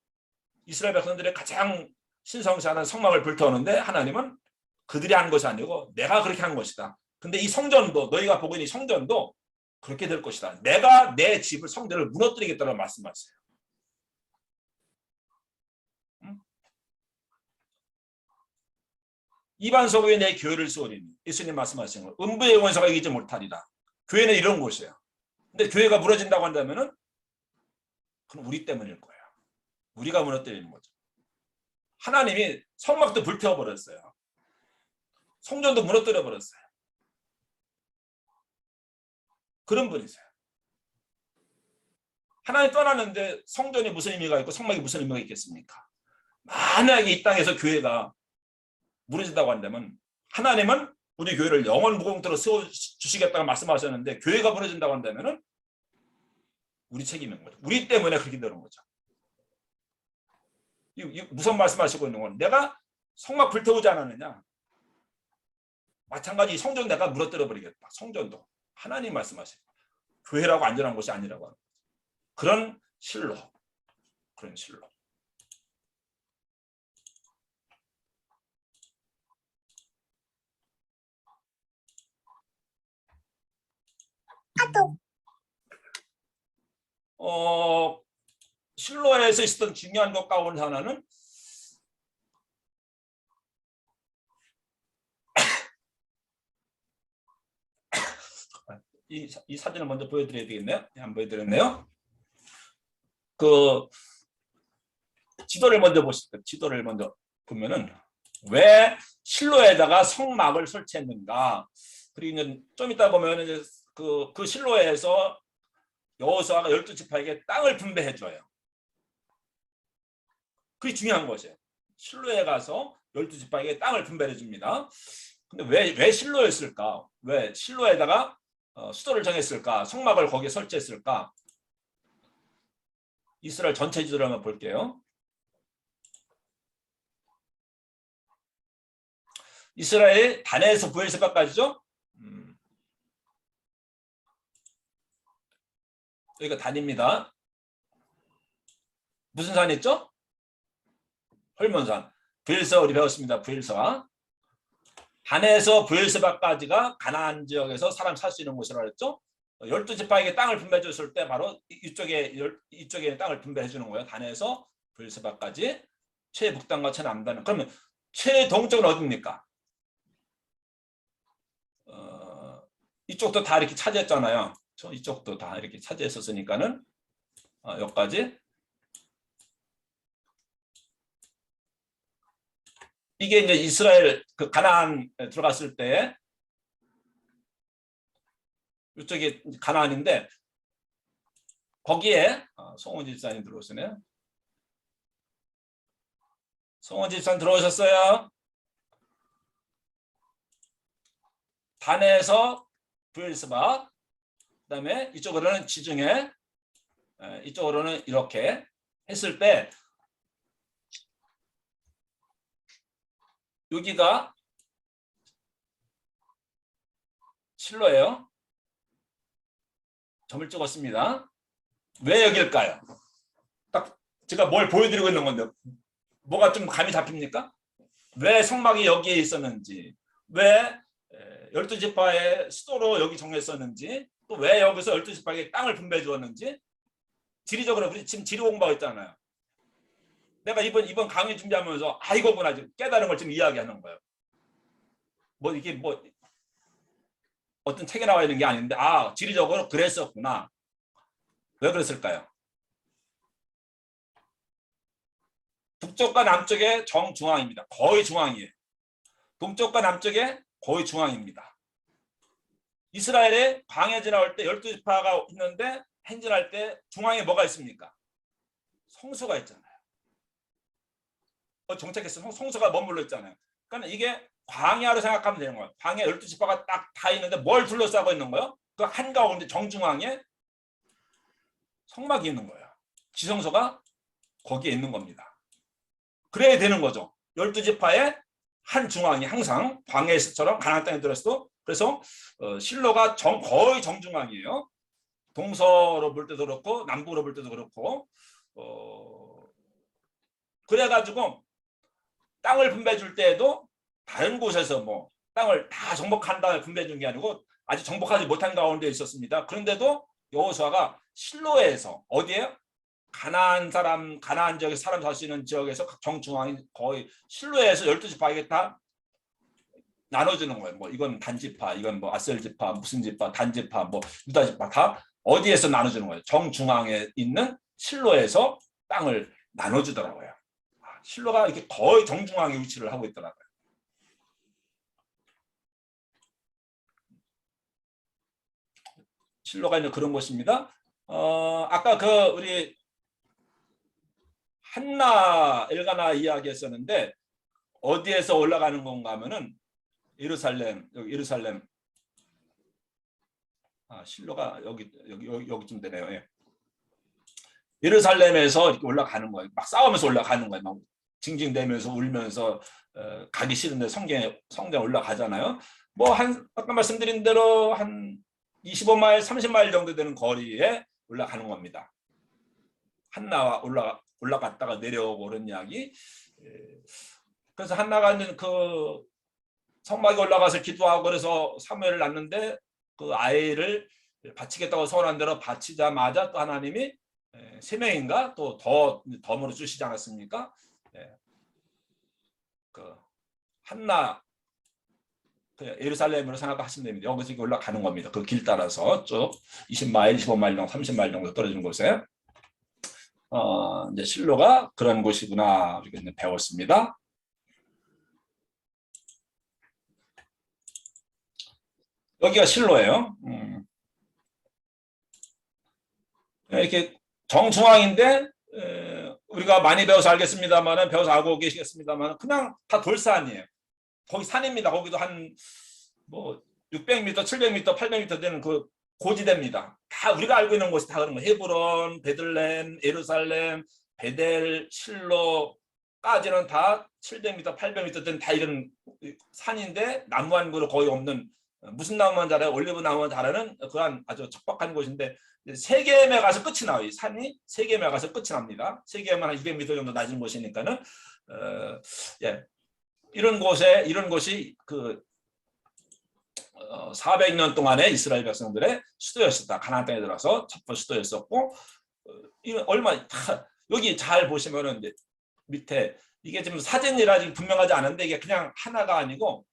이스라엘 백성들의 가장 신성시하는 성막을 불태우는데 하나님은 그들이 한 것이 아니고 내가 그렇게 한 것이다. 근데 이 성전도 너희가 보고 있는 이 성전도 그렇게 될 것이다. 내가 내 집을 성전을 무너뜨리겠다고 말씀하세요. 이반 소국에 내 교회를 세우리니 예수님 말씀하시는 거예요. 음부의 원수가 이기지 못하리라. 교회는 이런 곳이에요. 근데 교회가 무너진다고 한다면은 그건 우리 때문일 거예요. 우리가 무너뜨리는 거죠. 하나님이 성막도 불태워버렸어요. 성전도 무너뜨려버렸어요. 그런 분이세요. 하나님 떠나는데 성전이 무슨 의미가 있고 성막이 무슨 의미가 있겠습니까? 만약에 이 땅에서 교회가 무너진다고 한다면 하나님은 우리 교회를 영원 무공터로 세워주시겠다고 말씀하셨는데 교회가 무너진다고 한다면 우리 책임인 거죠. 우리 때문에 그렇게 되는 거죠. 무슨 말씀하시고 있는 건 내가 성막 불태우지 않았느냐. 마찬가지 성전 내가 무너뜨려 버리겠다. 성전도 하나님 말씀하시고 교회라고 안전한 곳이 아니라고 하는 거죠. 그런 실로. 실로에서 있었던 중요한 것 가운데 하나는 이 사진을 먼저 보여드려야 되겠네요. 안 보여드렸네요. 그 지도를 먼저 보시죠. 지도를 먼저 보면은 왜 실로에다가 성막을 설치했는가. 그리고 이제 좀 이따 보면 이제 그 실로에서 여호수아가 12지파에게 땅을 분배해줘요. 그게 중요한 것이에요. 실로에 가서 12지파에게 땅을 분배해 줍니다. 근데 왜 실로였을까? 왜 실로에다가 수도를 정했을까? 성막을 거기에 설치했을까? 이스라엘 전체 지도를 한번 볼게요. 이스라엘 단에서 부엘세바까지죠? 여기가 단입니다. 무슨 산이 있죠? 헐몬산. 부엘세바 우리 배웠습니다. 부엘세바. 단에서 부엘세바까지가 가나안 지역에서 사람 살 수 있는 곳이라고 했죠. 12지파에게 땅을 분배해 줬을 때 바로 이쪽에 땅을 분배해 주는 거예요. 단에서 부엘세바까지 최북단과 최남단은. 그러면 최동쪽은 어디입니까? 이쪽도 다 이렇게 차지했잖아요. 이쪽도 다 이렇게 차지했었으니까는 여기까지. 이게 이제 이스라엘 그 가나안 들어갔을 때 이쪽이 가나안인데 거기에 송원 집사님 들어오시네요. 송원 집사님 들어오셨어요. 단에서 부엘세바, 그다음에 이쪽으로는 지중해, 이쪽으로는 이렇게 했을 때 여기가 실로예요. 점을 찍었습니다. 왜 여길까요? 딱 제가 뭘 보여드리고 있는 건데 뭐가 좀 감이 잡힙니까? 왜 성막이 여기에 있었는지, 왜 12지파의 수도로 여기 정했었는지, 또 왜 여기서 12지파에게 땅을 분배해 주었는지 지리적으로 우리 지금 지리 공부하고 있잖아요. 내가 이번 강의 준비하면서 이거구나 지금 깨달은 걸 지금 이야기하는 거예요. 뭐 이게 뭐 어떤 책에 나와 있는 게 아닌데 지리적으로 그랬었구나. 왜 그랬을까요? 북쪽과 남쪽의 정중앙입니다. 거의 중앙이에요. 동쪽과 남쪽의 거의 중앙입니다. 이스라엘에 광야 지나올 때 12지파가 있는데 행진할 때 중앙에 뭐가 있습니까? 성소가 있잖아요. 정착해서 성소가 머물러 있잖아요. 그러니까 이게 광야로 생각하면 되는 거예요. 광야 12지파가 딱 다 있는데 뭘 둘러싸고 있는 거예요? 그 한가운데 정중앙에 성막이 있는 거예요. 지성소가 거기에 있는 겁니다. 그래야 되는 거죠. 12지파의 한 중앙이 항상 광야에서처럼 가나안 땅에 들었어도 그래서 실로가 거의 정중앙이에요. 동서로 볼 때도 그렇고 남부로 볼 때도 그렇고 그래가지고 땅을 분배해 줄 때에도 다른 곳에서 뭐 땅을 다 정복한 다음에 분배해 준 게 아니고 아직 정복하지 못한 가운데 있었습니다. 그런데도 여호수아가 실로에서 어디에요? 가나안 지역에 사람 살 수 있는 지역에서 정중앙이 거의 실로에서 12지파에게 다 나눠주는 거예요. 뭐 이건 단지파, 이건 뭐 아셀지파, 무슨 지파, 단지파, 뭐 유다지파 다 어디에서 나눠주는 거예요. 정중앙에 있는 실로에서 땅을 나눠주더라고요. 실로가 이렇게 거의 정중앙에 위치를 하고 있더라고요. 실로가 있는 그런 곳입니다. 아까 우리 한나 엘가나 이야기했었는데 어디에서 올라가는 건가 하면은 예루살렘 실로가 여기쯤 되네요. 예. 예루살렘에서 이렇게 올라가는 거예요. 막 싸우면서 올라가는 거예요. 막 징징대면서 울면서 가기 싫은데 성경에 올라가잖아요. 뭐 아까 말씀드린 대로 한 25마일, 30마일 정도 되는 거리에 올라가는 겁니다. 한나와 올라갔다가 내려오고 그런 이야기. 그래서 한나가 그 성막에 올라가서 기도하고 그래서 사무엘을 낳는데 그 아이를 바치겠다고 서원한 대로 바치자마자 또 하나님이 3명인가 또 덤으로 주시지 않았습니까? 그 한나 예루살렘으로 생각하시면 됩니다. 여기서 올라가는 겁니다. 그 길 따라서 쭉 20마일, 25마일 정도, 30마일 정도 떨어지는 곳에 이제 실로가 그런 곳이구나 이렇게 배웠습니다. 여기가 실로예요. 이렇게 정중앙인데 우리가 많이 배워서 알겠습니다만 배워서 알고 계시겠습니다만 그냥 다 돌산이에요. 거기 산입니다. 거기도 한 뭐 600m, 700m, 800m 되는 그 고지대입니다. 다 우리가 알고 있는 곳이 다 그런 거예요. 헤브론, 베들레헴, 예루살렘, 베델, 실로까지는 다 700m, 800m 된 다 이런 산인데 나무 한 그루 거의 없는 무슨 나무만 자라요? 올리브 나무만 자라는 그런 아주 척박한 곳인데 세겜에 가서 끝이 나요. 이 산이 세겜에 가서 끝이 납니다. 세겜은 한 200m 정도 낮은 곳이니까는 예. 이런 곳이 그 400년 동안의 이스라엘 백성들의 수도였었다. 가나안 땅에 들어서 첫 번째 수도였었고 얼마 여기 잘 보시면은 이제 밑에 이게 지금 사진이라 지금 분명하지 않은데 이게 그냥 하나가 아니고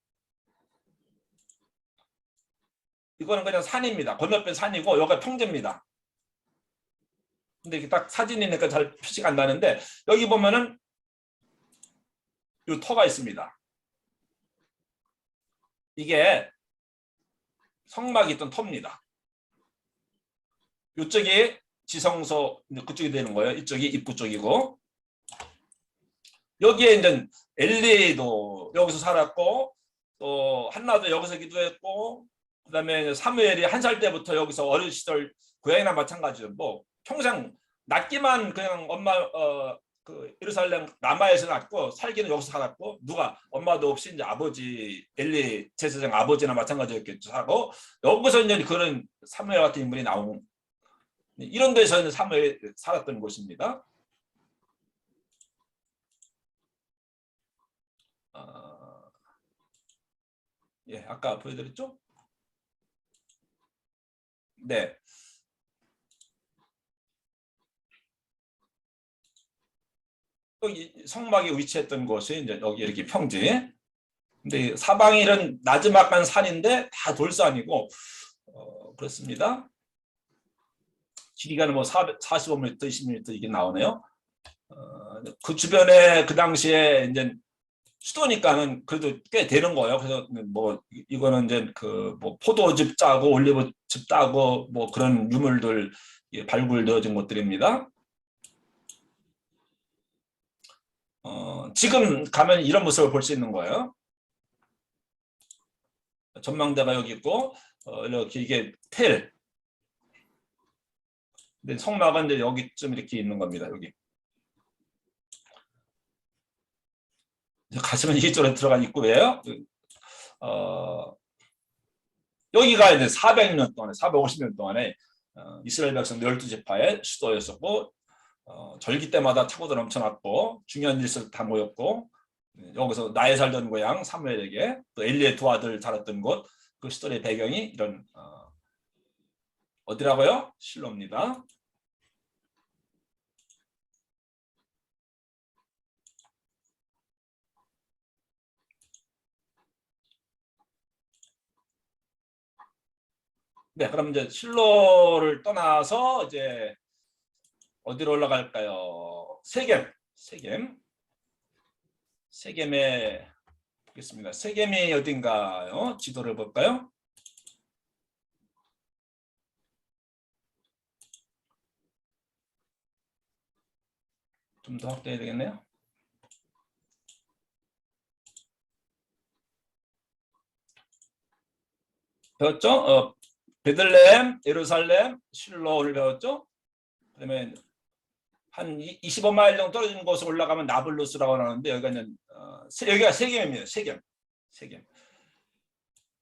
이거는 그냥 산입니다. 건너편 산이고 여기가 평지입니다. 근데 이게 딱 사진이니까 잘 표시가 안 나는데 여기 보면은 이 터가 있습니다. 이게 성막이 있던 터입니다. 이쪽이 지성소 그쪽이 되는 거예요. 이쪽이 입구 쪽이고 여기에 이제 엘리도 여기서 살았고 또 한나도 여기서 기도했고 그다음에 사무엘이 1살 때부터 여기서 어린 시절 고향이나 마찬가지로 뭐 평생 낳기만 그냥 엄마 그 예루살렘 라마에서 낳고 살기는 여기서 살았고 누가 엄마도 없이 이제 아버지 엘리 제사장 아버지나 마찬가지였겠죠 하고 여기서 이제 그런 사무엘 같은 인물이 나오는 이런 데서 사무엘 살았던 곳입니다. 예, 아까 보여드렸죠? 네. 여기 성막이 위치했던 곳이 이제 여기 이렇게 평지. 근데 사방일은 나지막한 산인데 다 돌산이고 그렇습니다. 길이가는 뭐 45m, 20m 이게 나오네요. 그 주변에 그 당시에 이제 수도니까는 그래도 꽤 되는 거예요. 그래서 뭐 이거는 이제 그 뭐 포도즙 짜고 올리브즙 짜고 뭐 그런 유물들 발굴되어진 것들입니다. 지금 가면 이런 모습을 볼 수 있는 거예요. 전망대가 여기 있고 이렇게 이게 텔. 근데 성막은 이제 여기쯤 이렇게 있는 겁니다. 여기. 가시면 이쪽으로 들어간 입구예요. 여기가 이제 400년 동안에 450년 동안에 이스라엘 백성 12지파의 수도였었고 절기 때마다 차고도 넘쳐났고 중요한 일들 다 모였고 여기서 나에 살던 고향 사무엘에게 또 엘리의 두 아들 자랐던 곳 그 시절의 배경이 이런 어디라고요? 실로입니다. 네, 그럼 이제 실로를 떠나서 이제 어디로 올라갈까요? 세겜에 보겠습니다. 세겜이 어딘가요? 지도를 볼까요? 좀 더 확대해야 되겠네요. 배웠죠? 베들레헴, 예루살렘, 실로를 배웠죠? 그다음에 한 25마일 정도 떨어진 곳에 올라가면 나블루스라고 하는데 여기가 세겜입니다.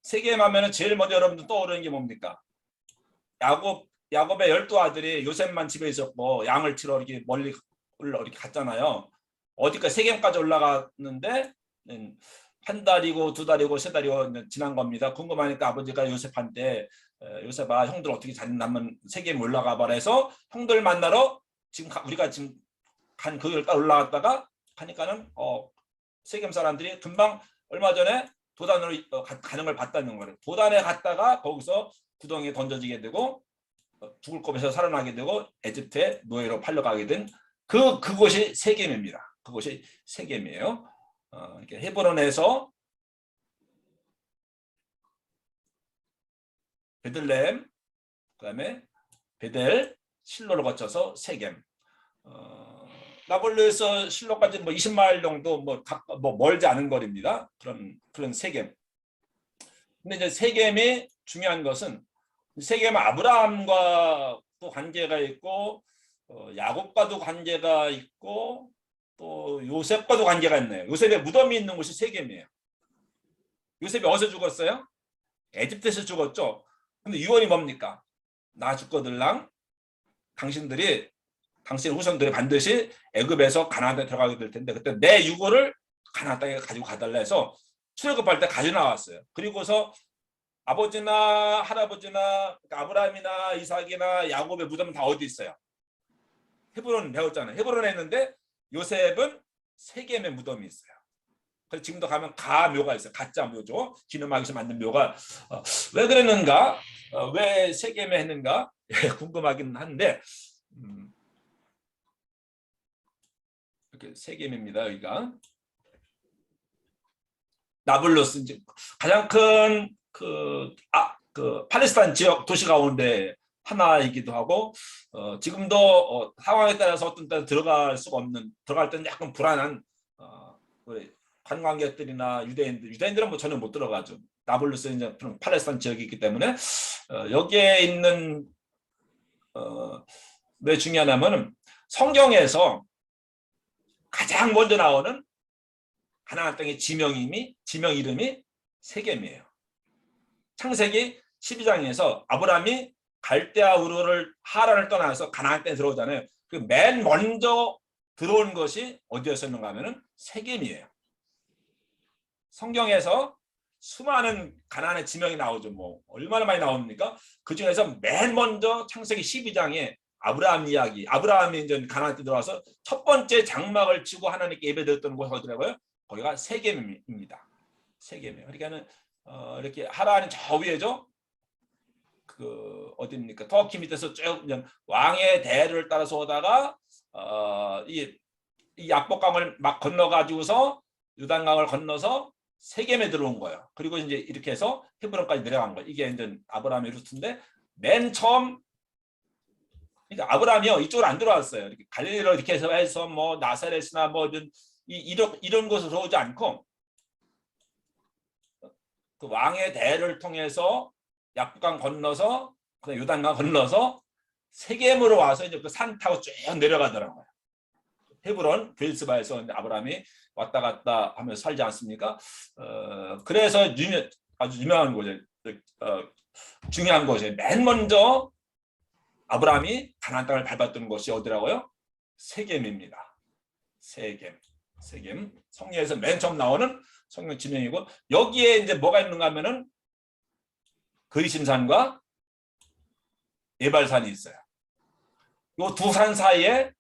세겜 하면은 제일 먼저 여러분들 떠오르는 게 뭡니까? 야곱의 12아들이 요셉만 집에 있었고 양을 치러 이렇게 멀리 이렇게 갔잖아요. 어디까 세겜까지 올라갔는데 한 달이고 두 달이고 세 달이고 지난 겁니다. 궁금하니까 아버지가 요셉한테 요셉아 형들 어떻게 잤냐면 세겜 올라가 봐서 형들 만나러 지금 우리가 지금 간 그 길까지 올라갔다가 하니까는 세겜 사람들이 금방 얼마 전에 도단으로 가는 걸 봤다는 거예요. 도단에 갔다가 거기서 구덩이에 던져지게 되고 죽을 겁에서 살아나게 되고 에집트의 노예로 팔려가게 된 그곳이 세겜입니다. 그곳이 세겜이에요. 이렇게 헤브론에서 베들레헴, 그다음에 베델, 실로를 거쳐서 세겜. 나블루에서 실로까지 뭐 20마일 정도 뭐 멀지 않은 거리입니다. 그런 세겜. 근데 이제 세겜이 중요한 것은 세겜은 아브라함과도 관계가 있고 야곱과도 관계가 있고 또 요셉과도 관계가 있네요. 요셉의 무덤이 있는 곳이 세겜이에요. 요셉이 어디서 죽었어요? 에집트에서 죽었죠. 근데 유언이 뭡니까? 나 죽거들랑 당신 후손들이 반드시 애굽에서 가나안 땅에 들어가게 될 텐데 그때 내 유고를 가나안 땅에 가지고 가달라 해서 출애굽할 때 가져 나왔어요. 그리고서 아버지나 할아버지나 아브라함이나 이삭이나 야곱의 무덤은 다 어디 있어요? 헤브론 배웠잖아요. 헤브론에 있는데 요셉은 세겜의 무덤이 있어요. 그래서 지금도 가면 가묘가 있어요. 가짜 묘죠. 기념하기서 만든 묘가 왜 그랬는가? 왜 세겜에 했는가? 궁금하긴 한데 이렇게 세겜입니다. 여기가 나블루스 이제 가장 큰 그 팔레스타인 지역 도시 가운데 하나이기도 하고 지금도 상황에 따라서 어떤 때는 들어갈 때는 약간 불안한 관광객들이나 유대인들은 뭐 전혀 못 들어가죠. 나블루스는 이제 팔레스타인 지역이 있기 때문에 여기에 있는 왜 중요하냐면은 성경에서 가장 먼저 나오는 가나안 땅의 지명 이름이 세겜이에요. 창세기 12장에서 아브라함이 갈대아 우르를 하란을 떠나서 가나안 땅에 들어오잖아요. 그 맨 먼저 들어온 것이 어디였었는가 하면은 세겜이에요. 성경에서 수많은 가나안의 지명이 나오죠. 뭐 얼마나 많이 나옵니까? 그 중에서 맨 먼저 창세기 12장에 아브라함 이야기, 아브라함이 이제 가나안 땅에 들어와서 첫 번째 장막을 치고 하나님께 예배드렸던 곳이 어디라고요? 거기가 세겜입니다. 세겜이에요. 그러니까는 이렇게 하란이 저 위에죠. 그 어디입니까? 터키 밑에서 쭉 왕의 대를 따라서 오다가 이 압록강을 막 건너가지고서 요단강을 건너서 세겜에 들어온 거예요. 그리고 이제 이렇게 해서 헤브론까지 내려간 거예요. 이게 이제 아브라함의 루트인데 맨 처음 그러니까 아브라함이요 이쪽으로 안 들어왔어요. 이렇게 갈릴리로 이렇게 해서 뭐 나사렛이나 뭐 이런 곳으로 오지 않고 그 왕의 대를 통해서 약북강 건너서 그다음 요단강 건너서 세겜으로 와서 이제 그 산 타고 쭉 내려가더라고요. 헤브론 베르스바에서 아브라함이 왔다 갔다 하면서 살지 않습니까? 그래서 아주 유명한 곳에 중요한 곳에 맨 먼저 아브라함이 가나안 땅을 밟았던 곳이 어디라고요? 세겜입니다. 세겜. 성경에서 맨 처음 나오는 성경 지명이고 여기에 이제 뭐가 있는가 하면은 그리심산과 에발산이 있어요. 이 두 산 사이에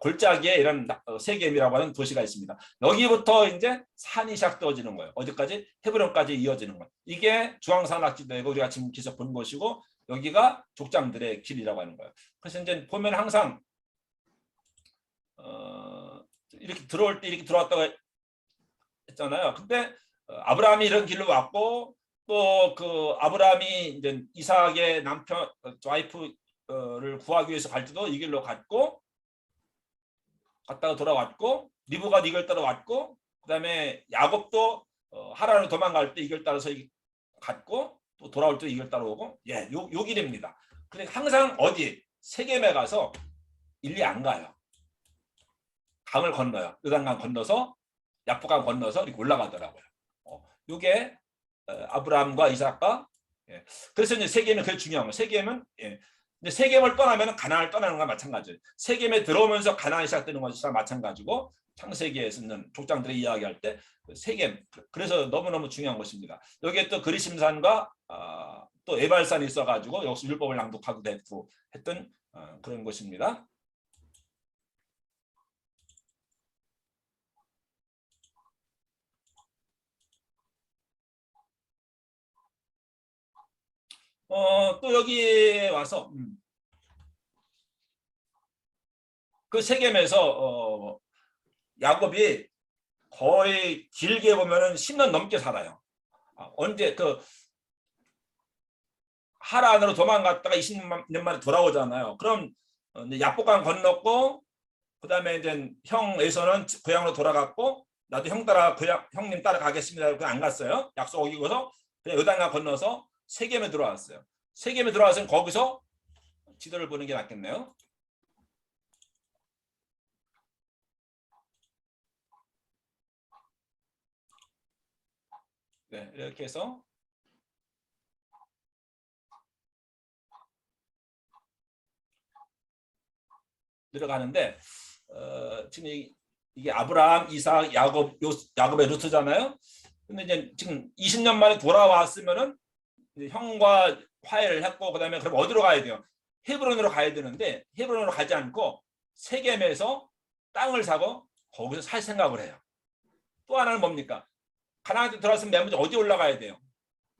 골짜기에 이런 세겜이라고 하는 도시가 있습니다. 여기부터 이제 산이 시작되어지는 거예요. 어디까지? 헤브론까지 이어지는 거예요. 이게 중앙산악지대고 우리가 지금 기서 본 곳이고 여기가 족장들의 길이라고 하는 거예요. 그래서 이제 보면 항상 이렇게 들어올 때 이렇게 들어왔다고 했잖아요. 근데 아브라함이 이런 길로 왔고 또 그 아브라함이 이제 이삭의 남편 와이프를 구하기 위해서 갈 때도 이 길로 갔다가 돌아왔고 리브가도 이걸 따라왔고 그다음에 야곱도 하란으로 도망갈 때 이 길 따라서 갔고 또 돌아올 때 이 길 따라오고 요 길입니다. 그러니까 항상 어디 세겜에 가서 일리 안 가요. 강을 건너요. 요단강 건너서 약북강 건너서 이렇게 올라가더라고요. 이게 아브라함과 이삭과 그래서 이제 세겜이 그게 중요한 거예요. 세겜은 이제 세겜을 떠나면 가나안을 떠나는 거와 마찬가지예요. 세겜에 들어오면서 가나안이 시작되는 것이랑 마찬가지고 창세기에서는 족장들의 이야기할 때 세겜 그래서 너무너무 중요한 것입니다. 여기에 또 그리심산과 또 에발산이 있어가지고 역시 율법을 낭독하기도 했고 했던 그런 것입니다. 또 여기에 와서 그 세겜에서 야곱이 거의 길게 보면은 10년 넘게 살아요. 언제 그 하란으로 도망갔다가 20년 만에 돌아오잖아요. 그럼 이제 약복강 건넜고 그다음에 이제 형 에서는 고향으로 돌아갔고 나도 형님 따라가겠습니다. 그냥 안 갔어요. 약속 어기고서 그냥 요단강 건너서 세겜에 들어왔어요. 세겜에 들어와서 거기서 지도를 보는 게 낫겠네요. 네, 이렇게 해서 들어가는데 지금 이게 아브라함, 이삭, 야곱의 루트잖아요. 근데 이제 지금 20년 만에 돌아왔으면은 이제 형과 화해를 했고 그다음에 그럼 어디로 가야 돼요? 헤브론으로 가야 되는데 헤브론으로 가지 않고 세겜에서 땅을 사고 거기서 살 생각을 해요. 또 하나는 뭡니까? 가나안에 들어왔으면 맨 먼저 어디 올라가야 돼요?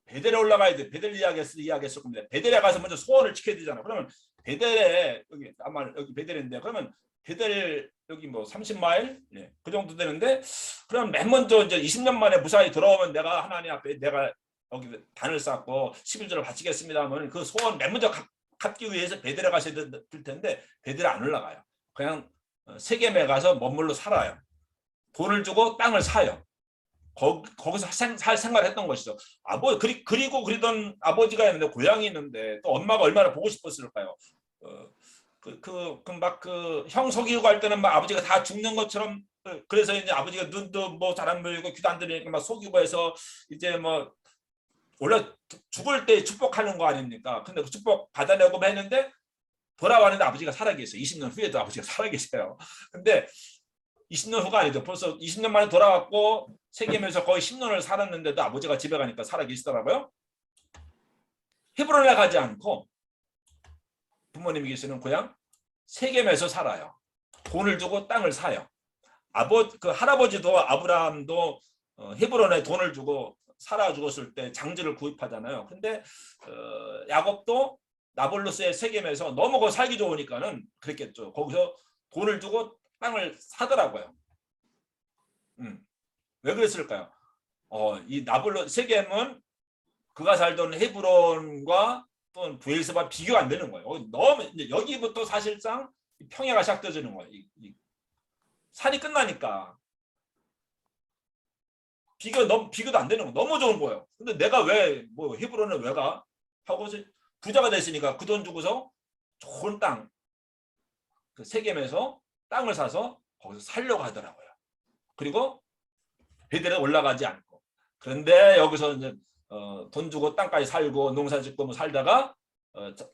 베델에 올라가야 돼. 베델 이야기했을 겁니다. 베델에 가서 먼저 소원을 지켜야 되잖아. 그러면 베델에 여기 아마 여기 베델인데 그러면 베델 여기 뭐 30마일 그 정도 되는데 그럼 맨 먼저 이제 20년 만에 무사히 돌아오면 내가 하나님 앞에 내가 여기 단을 쌓고 11조를 바치겠습니다 하면 그 소원 맨 먼저 갚기 위해서 베델에 가셔야 될 텐데 베델에 안 올라가요. 그냥 세겜에 가서 머물러 살아요. 돈을 주고 땅을 사요. 거기서 살 생각을 했던 것이죠. 그리고 그리던 아버지가 있는데 고향이 있는데 또 엄마가 얼마나 보고 싶었을까요? 형 속이고 갈 때는 막 아버지가 다 죽는 것처럼 그래서 이제 아버지가 눈도 뭐 잘 안 보이고 귀도 안 들리니까 막 속이고 해서 이제 뭐 원래 죽을 때 축복하는 거 아닙니까? 근데 그 축복 받아내고 했는데 돌아왔는데 아버지가 살아계세요. 20년 후에도 아버지가 살아계세요. 근데 20년 후가 아니죠. 벌써 20년 만에 돌아왔고 세겜에서 거의 10년을 살았는데도 아버지가 집에 가니까 살아계시더라고요. 헤브론에 가지 않고 부모님이 계시는 고향 세겜에서 살아요. 돈을 주고 땅을 사요. 그 할아버지도 아브라함도 헤브론에 돈을 주고 살아 죽었을 때 장지를 구입하잖아요. 근데 야곱도 나볼루스의 세겜에서 너무 거기 살기 좋으니까는 그랬겠죠. 거기서 돈을 주고 땅을 사더라고요. 왜 그랬을까요? 이 세겜은 그가 살던 헤브론과 또는 브엘스바 비교가 안 되는 거예요. 너무 이제 여기부터 사실상 평야가 시작되어지는 거예요. 산이 끝나니까 비교도 안 되는 거 너무 좋은 거예요. 근데 내가 왜 뭐 히브론을 왜 가? 하고 부자가 됐으니까 그 돈 주고서 좋은 땅, 그 세겜에서 땅을 사서 거기서 살려고 하더라고요. 그리고 베델에 올라가지 않고. 그런데 여기서 이제 돈 주고 땅까지 살고 농사 짓고 뭐 살다가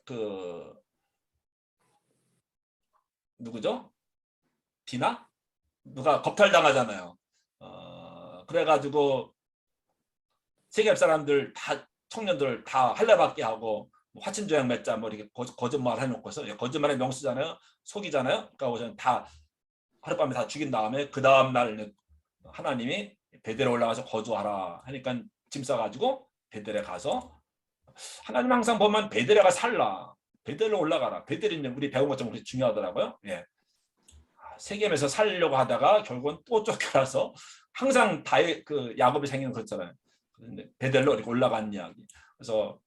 그 누구죠? 디나? 누가 겁탈당하잖아요. 그래가지고 세겜 사람들 다 청년들 다 할례받게 하고 화친조약 맺자 뭐 이렇게 거짓말 해놓고서 거짓말의 명수잖아요. 속이잖아요. 그러니까 다 하룻밤에 다 죽인 다음에 그 다음 날 하나님이 베델에 올라가서 거주하라 하니까 짐 싸가지고 베델에 가서 하나님 항상 보면 베델에 가 살라. 베델로 올라가라. 베델이 우리 배운 것처럼 그렇게 중요하더라고요. 예. 세겜에서 살려고 하다가 결국은 또 쫓겨나서 항상 그 야곱이 생기는 거잖아요. 베델로 이렇게 올라간 이야기. 그래서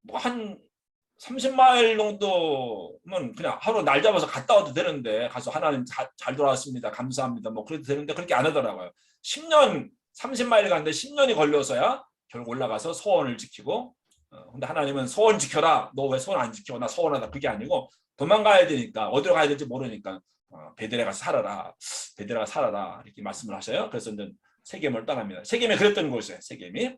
뭐 한 30마일 정도면 그냥 하루 날 잡아서 갔다 와도 되는데 가서 하나님 잘 돌아왔습니다. 감사합니다. 뭐 그래도 되는데 그렇게 안 하더라고요. 10년 30마일 갔는데 10년이 걸려서야 결국 올라가서 소원을 지키고 근데 하나님은 소원 지켜라. 너 왜 소원 안 지켜? 나 소원하다. 그게 아니고 도망가야 되니까 어디로 가야 될지 모르니까 베델에 가서 살아라. 베델에 가서 살아라. 이렇게 말씀을 하셔요. 그래서 이제 세겜을 떠납니다. 세겜이 그랬던 곳이에요. 세겜이.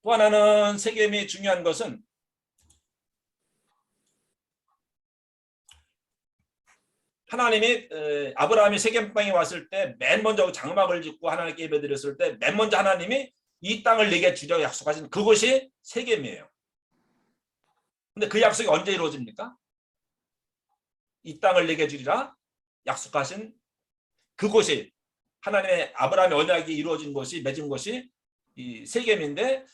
또 하나는 세겜이 중요한 것은 하나님이 아브라함이 세겜 땅에 왔을 때 맨 먼저 장막을 짓고 하나님께 예배드렸을 때 맨 먼저 하나님이 이 땅을 내게 주려 약속하신 그곳이 세겜이에요. 근데 그 약속이 언제 이루어집니까? 이 땅을 내게 주리라 약속하신 그곳이 하나님의 아브라함의 언약이 이루어진 곳이 맺은 곳이 이 세겜인데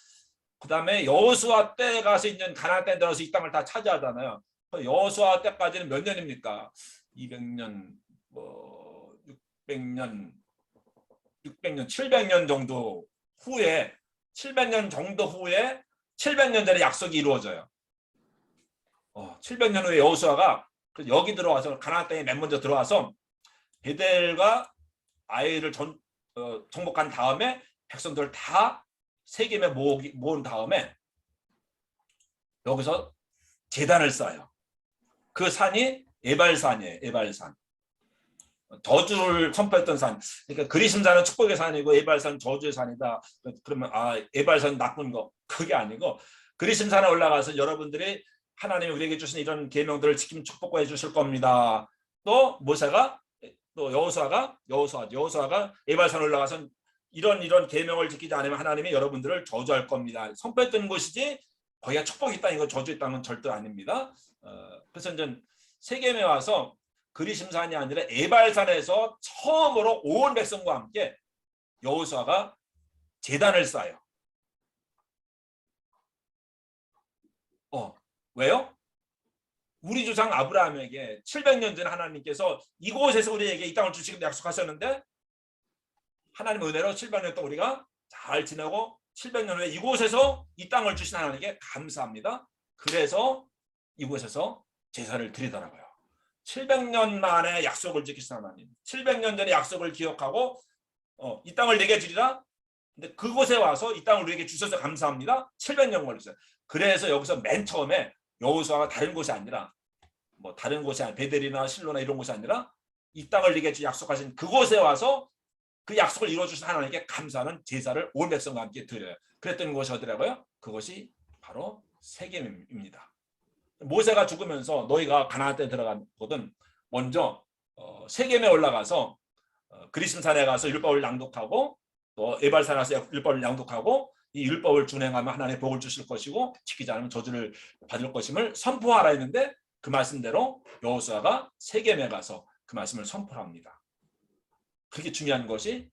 그 다음에 여호수아 때 가서 이제 가나안 땅에 들어서 이 땅을 다 차지하잖아요. 여호수아 때까지는 몇 년입니까? 200년, 뭐 600년, 700년 정도 후에 700년 정도 후에 700년 전에 약속이 이루어져요. 700년 후에 여호수아가 여기 들어와서 가나안 땅에 맨 먼저 들어와서 베델과 아이를 정복한 다음에 백성들 다 세겜에 모은 다음에 여기서 제단을 쌓아요. 그 산이 에발산이에요. 에발산. 저주를 선포했던 산. 그러니까 그리심산은 축복의 산이고 에발산 저주의 산이다. 그러면 에발산 나쁜 거. 그게 아니고 그리심산에 올라가서 여러분들이 하나님이 우리에게 주신 이런 계명들을 지키면 축복해 주실 겁니다. 또 모세가 또 여호수아가 에발산에 올라가서 이런 계명을 지키지 않으면 하나님이 여러분들을 저주할 겁니다. 선포했던 곳이지 거기가 축복이 있다 이거 저주 있다는 절대 아닙니다. 그래서 이제 세겜에 와서 그리심산이 아니라 에발산에서 처음으로 온 백성과 함께 여호수아가 제단을 쌓아요. 왜요? 우리 조상 아브라함에게 700년 전에 하나님께서 이곳에서 우리에게 이 땅을 주시겠다 약속하셨는데 하나님의 은혜로 700년 동안 우리가 잘 지내고 700년 후에 이곳에서 이 땅을 주신 하나님께 감사합니다. 그래서 이곳에서 제사를 드리더라고요. 700년 만에 약속을 지키신 하나님. 700년 전에 약속을 기억하고 이 땅을 내게 주리라. 근데 그곳에 와서 이 땅을 우리에게 주셔서 감사합니다. 700년 걸렸어요. 그래서 여기서 맨 처음에 여호수아가 다른 곳이 아니라 뭐 다른 곳이 아니라 베델이나 실로나 이런 곳이 아니라 이 땅을 내게 약속하신 그곳에 와서 그 약속을 이루어주신 하나님께 감사하는 제사를 온 백성과 함께 드려요. 그랬던 곳이 어디라고요? 그것이 바로 세겜입니다. 모세가 죽으면서 너희가 가나안 땅에 들어가거든 먼저 세겜에 올라가서 그리심산에 가서 율법을 낭독하고 또 에발산에 가서 율법을 낭독하고 이 율법을 준행하면 하나님의 복을 주실 것이고 지키지 않으면 저주를 받을 것임을 선포하라 했는데 그 말씀대로 여호수아가 세겜에 가서 그 말씀을 선포합니다. 그렇게 중요한 것이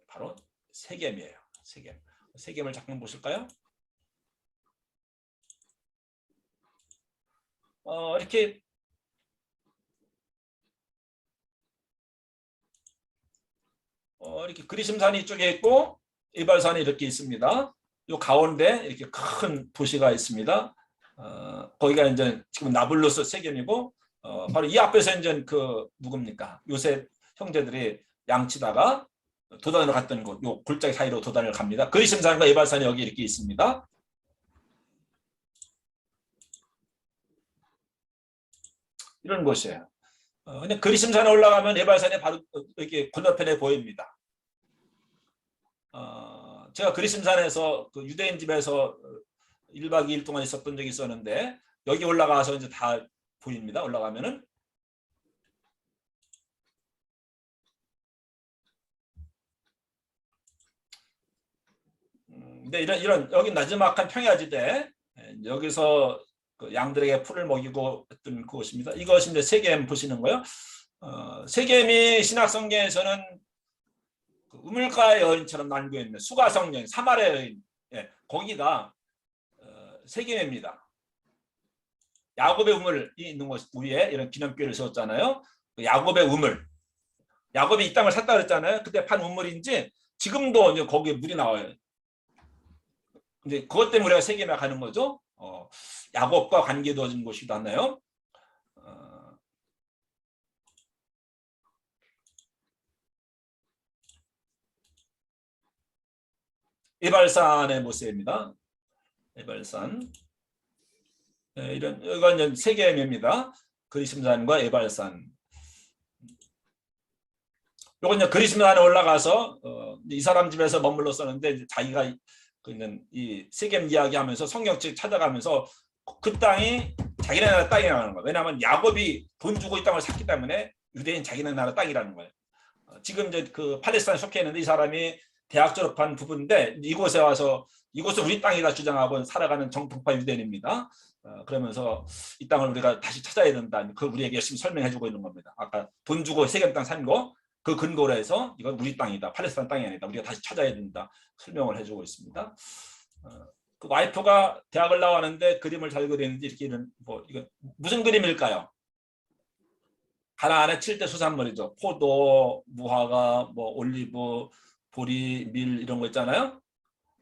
바로 세겜이에요. 세겜. 세겜을 잠깐 보실까요? 이렇게 그리심산이 이쪽에 있고 에발산이 이렇게 있습니다. 이 가운데 이렇게 큰 도시가 있습니다. 거기가 이제 지금 나블루스 세겜이고 바로 이 앞에서 이제 그 누굽니까? 요셉 형제들이 양치다가 도단으로 갔던 곳, 요 골짜기 사이로 도단을 갑니다. 그리심산과 에발산이 여기 이렇게 있습니다. 이런 곳이에요. 그냥 그리심산에 올라가면 에발산이 바로 이렇게 건너편에 보입니다. 제가 그리심산에서 그 유대인 집에서 1박 2일 동안 있었던 적이 있었는데 여기 올라가서 이제 다 보입니다. 올라가면은 근데 이런 여기 나지막한 평야지대 여기서 그 양들에게 풀을 먹이고 했던 그곳입니다. 이것이 이제 세겜 보시는 거요. 세겜이 신약 성경에서는 그 우물가의 여인처럼 난구해 있는 수가성 여인, 사마리아 여인, 거기가 세겜입니다. 야곱의 우물이 있는 곳 위에 이런 기념교회를 세웠잖아요. 그 야곱의 우물. 야곱이 이 땅을 샀다 그랬잖아요. 그때 판 우물인지 지금도 이제 거기에 물이 나와요. 근데 그것 때문에 우리가 세겜에 가는 거죠. 야곱과 관계되어진 곳이기도 하나요. 에발산의 모습입니다. 에발산. 이건 이제 세겜입니다. 그리심산과 에발산. 요건 이제 그리심산에 올라가서 이 사람 집에서 머물렀었는데 자기가 그는 이 세겜 이야기하면서 성경책 찾아가면서 그 땅이 자기네 나라 땅이라는 거예요. 왜냐하면 야곱이 돈 주고 이 땅을 샀기 때문에 유대인 자기네 나라 땅이라는 거예요. 지금 이제 그 팔레스타인 속해 있는데 이 사람이 대학 졸업한 부부인데 이곳에 와서 이곳은 우리 땅이다 주장하고 살아가는 정통파 유대인입니다. 그러면서 이 땅을 우리가 다시 찾아야 된다. 그 우리에게 열심히 설명해주고 있는 겁니다. 아까 돈 주고 세겜 땅 산 거 그 근거로 해서 이건 우리 땅이다. 팔레스타인 땅이 아니다. 우리가 다시 찾아야 된다. 설명을 해주고 있습니다. 그 와이프가 대학을 나왔는데 그림을 잘 그리는지 이렇게 뭐 이거 무슨 그림일까요? 가나안의 7대 수산물이죠. 포도, 무화과, 뭐 올리브, 보리, 밀 이런 거 있잖아요.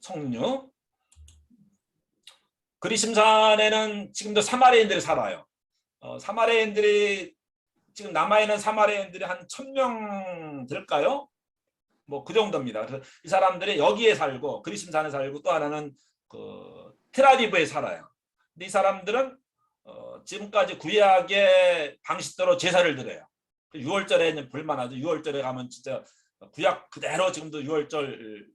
석류. 그리심산에는 지금도 사마리아인들이 살아요. 사마리아인들이 지금 남아있는 사마리아인들이 한 1000명 될까요? 뭐 그 정도입니다. 그래서 이 사람들이 여기에 살고 그리심산에 살고 또 하나는 그 텔아비브에 살아요. 근데 이 사람들은 지금까지 구약의 방식대로 제사를 드려요. 6월절에 볼만하죠. 6월절에 가면 진짜 구약 그대로 지금도 6월절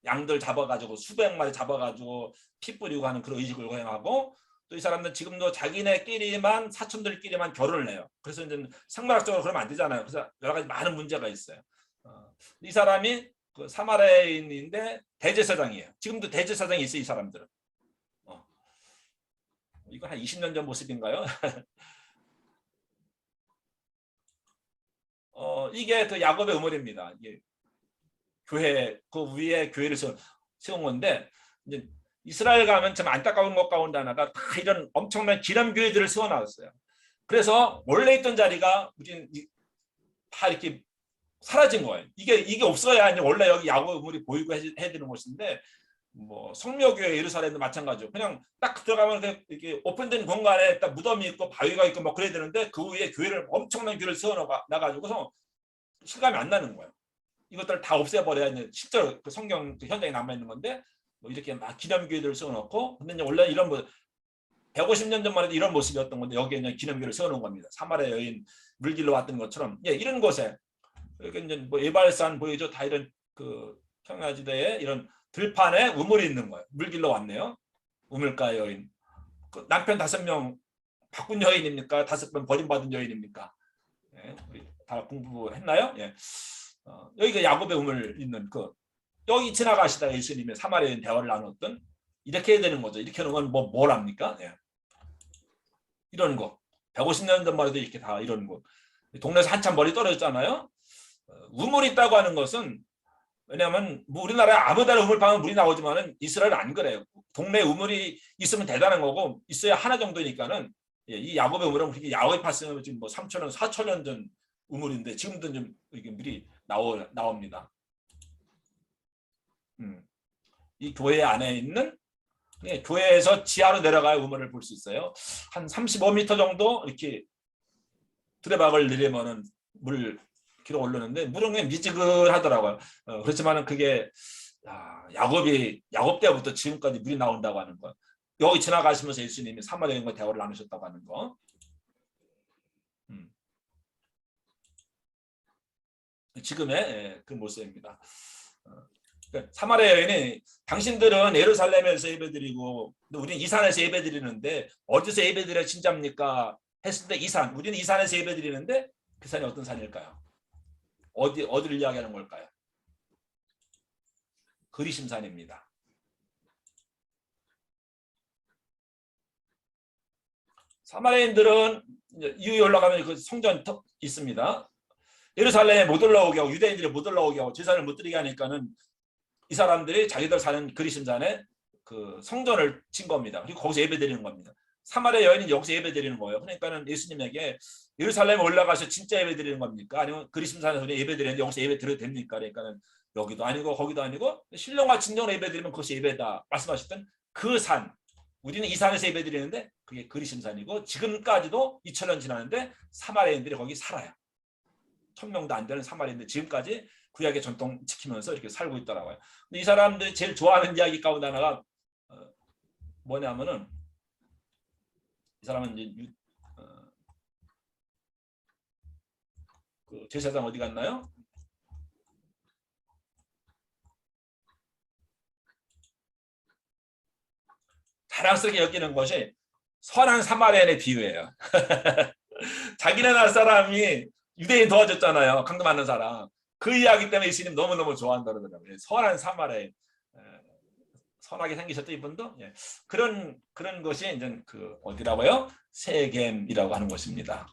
양들 잡아가지고 수백 마리 잡아가지고 피 뿌리고 하는 그런 의식을 거행하고 또 이 사람들은 지금도 자기네끼리만 사촌들끼리만 결혼을 해요. 그래서 이제 생물학적으로 그러면 안 되잖아요. 그래서 여러 가지 많은 문제가 있어요. 이 사람이 그 사마리아인인데 대제사장이에요. 지금도 대제사장이 있어요. 이 사람들은. 이거 한 20년 전 모습인가요? 이게 그 야곱의 우물입니다. 이게 교회 그 위에 교회를 세운 건데 이제 이스라엘 가면 참 안타까운 것 가운데 하나가 다 이런 엄청난 기념 교회들을 세워놨어요. 그래서 원래 있던 자리가 우리는 다 이렇게 사라진 거예요. 이게 없어야 이제 원래 여기 야곱의 우물이 보이고 해야 되는 곳인데 뭐 성묘교회 예루살렘도 마찬가지죠. 그냥 딱 들어가면 이렇게 오픈된 공간에 딱 무덤이 있고 바위가 있고 막 그래야 되는데 그 위에 교회를 엄청난 교회를 세워놔가지고서 실감이 안 나는 거예요. 이것들 다 없애버려야 이제 실제로 그 성경 그 현장에 남아 있는 건데 뭐 이렇게 막 기념교회들을 세워놓고 근데 이제 원래 이런 뭐 150년 전만 해도 이런 모습이었던 건데 여기에 이제 기념교회를 세워놓은 겁니다. 사마리아 여인 물길로 왔던 것처럼 이런 곳에 여기 이제 뭐 에발산 보이죠? 다 이런 그 평야지대에 이런 들판에 우물이 있는 거예요. 물길로 왔네요. 우물가 여인. 그 남편 5명 바꾼 여인입니까? 5번 버림받은 여인입니까? 우리 다 공부했나요? 여기가 야곱의 우물 있는 그 여기 지나가시다가 예수님의 사마리아인 대화를 나눴던 이렇게 해야 되는 거죠. 이렇게 하는 건 뭘 합니까? 이런 거 150년 전만 해도 이렇게 다 이런 거 동네에서 한참 멀리 떨어졌잖아요. 우물이 있다고 하는 것은 왜냐하면 뭐 우리나라에 아무 데나 우물 파면 물이 나오지만은 이스라엘은 안 그래요. 동네에 우물이 있으면 대단한 거고 있어야 하나 정도니까는 이 야곱의 우물은 그렇게 야곱이 팠으면 지금 뭐 3,000년, 4,000년 전 우물인데 지금도 좀 이게 물이 나옵니다. 이 교회 안에 있는 교회에서 지하로 내려가야 우물을 볼 수 있어요. 한 35m 정도 이렇게 두레박을 내리면은 물 기록 오르는데 물은 그냥 미지근하더라고요. 그렇지만은 그게 야곱 때부터 지금까지 물이 나온다고 하는 거. 여기 지나가시면서 예수님이 사마리아인과 대화를 나누셨다고 하는 거. 지금의 그 모습입니다. 그러니까 사마리아 여인이 당신들은 예루살렘에서 예배드리고 우리는 이 산에서 예배드리는데 어디서 예배드려야 진짜입니까? 했을 때 이 산, 우리는 이 산에서 예배드리는데 그 산이 어떤 산일까요? 어디를 이야기하는 걸까요? 그리심산입니다. 사마리아인들은 위에 올라가면 그 성전 있습니다. 예루살렘에 못 올라오게 하고 유대인들이 못 올라오게 하고 제사를 못 드리게 하니까는 이 사람들이 자기들 사는 그리심산에 그 성전을 친 겁니다. 그리고 거기서 예배드리는 겁니다. 사마리아 여인이 여기서 예배드리는 거예요. 그러니까는 예수님에게 예루살렘에 올라가서 진짜 예배드리는 겁니까? 아니면 그리심산에서 예배드리는데 여기서 예배 드려도 됩니까? 그러니까는 여기도 아니고 거기도 아니고 신령과 진정으로 예배드리면 그것이 예배다 말씀하셨던 그 산, 우리는 이 산에서 예배드리는데 그게 그리심산이고 지금까지도 2000년 지났는데 사마리아인들이 거기 살아요. 1000명도 안 되는 사마리아인들 지금까지 구약의 전통 지키면서 이렇게 살고 있더라고요. 근데 이 사람들이 제일 좋아하는 이야기 가운데 하나가 뭐냐면은 이 사람은 이제 그 제사장 어디 갔나요? 자랑스럽게 여기는 것이 선한 사마리아인의 비유예요. 자기네 나라 사람이 유대인 도와줬잖아요. 강도 많은 사람. 그 이야기 때문에 예수님 너무너무 좋아한다 그러더라고요. 선한 사마리아인. 선하게 생기셨죠 이분도. 그런 것이 이제 그 어디라고요? 세겜이라고 하는 것입니다.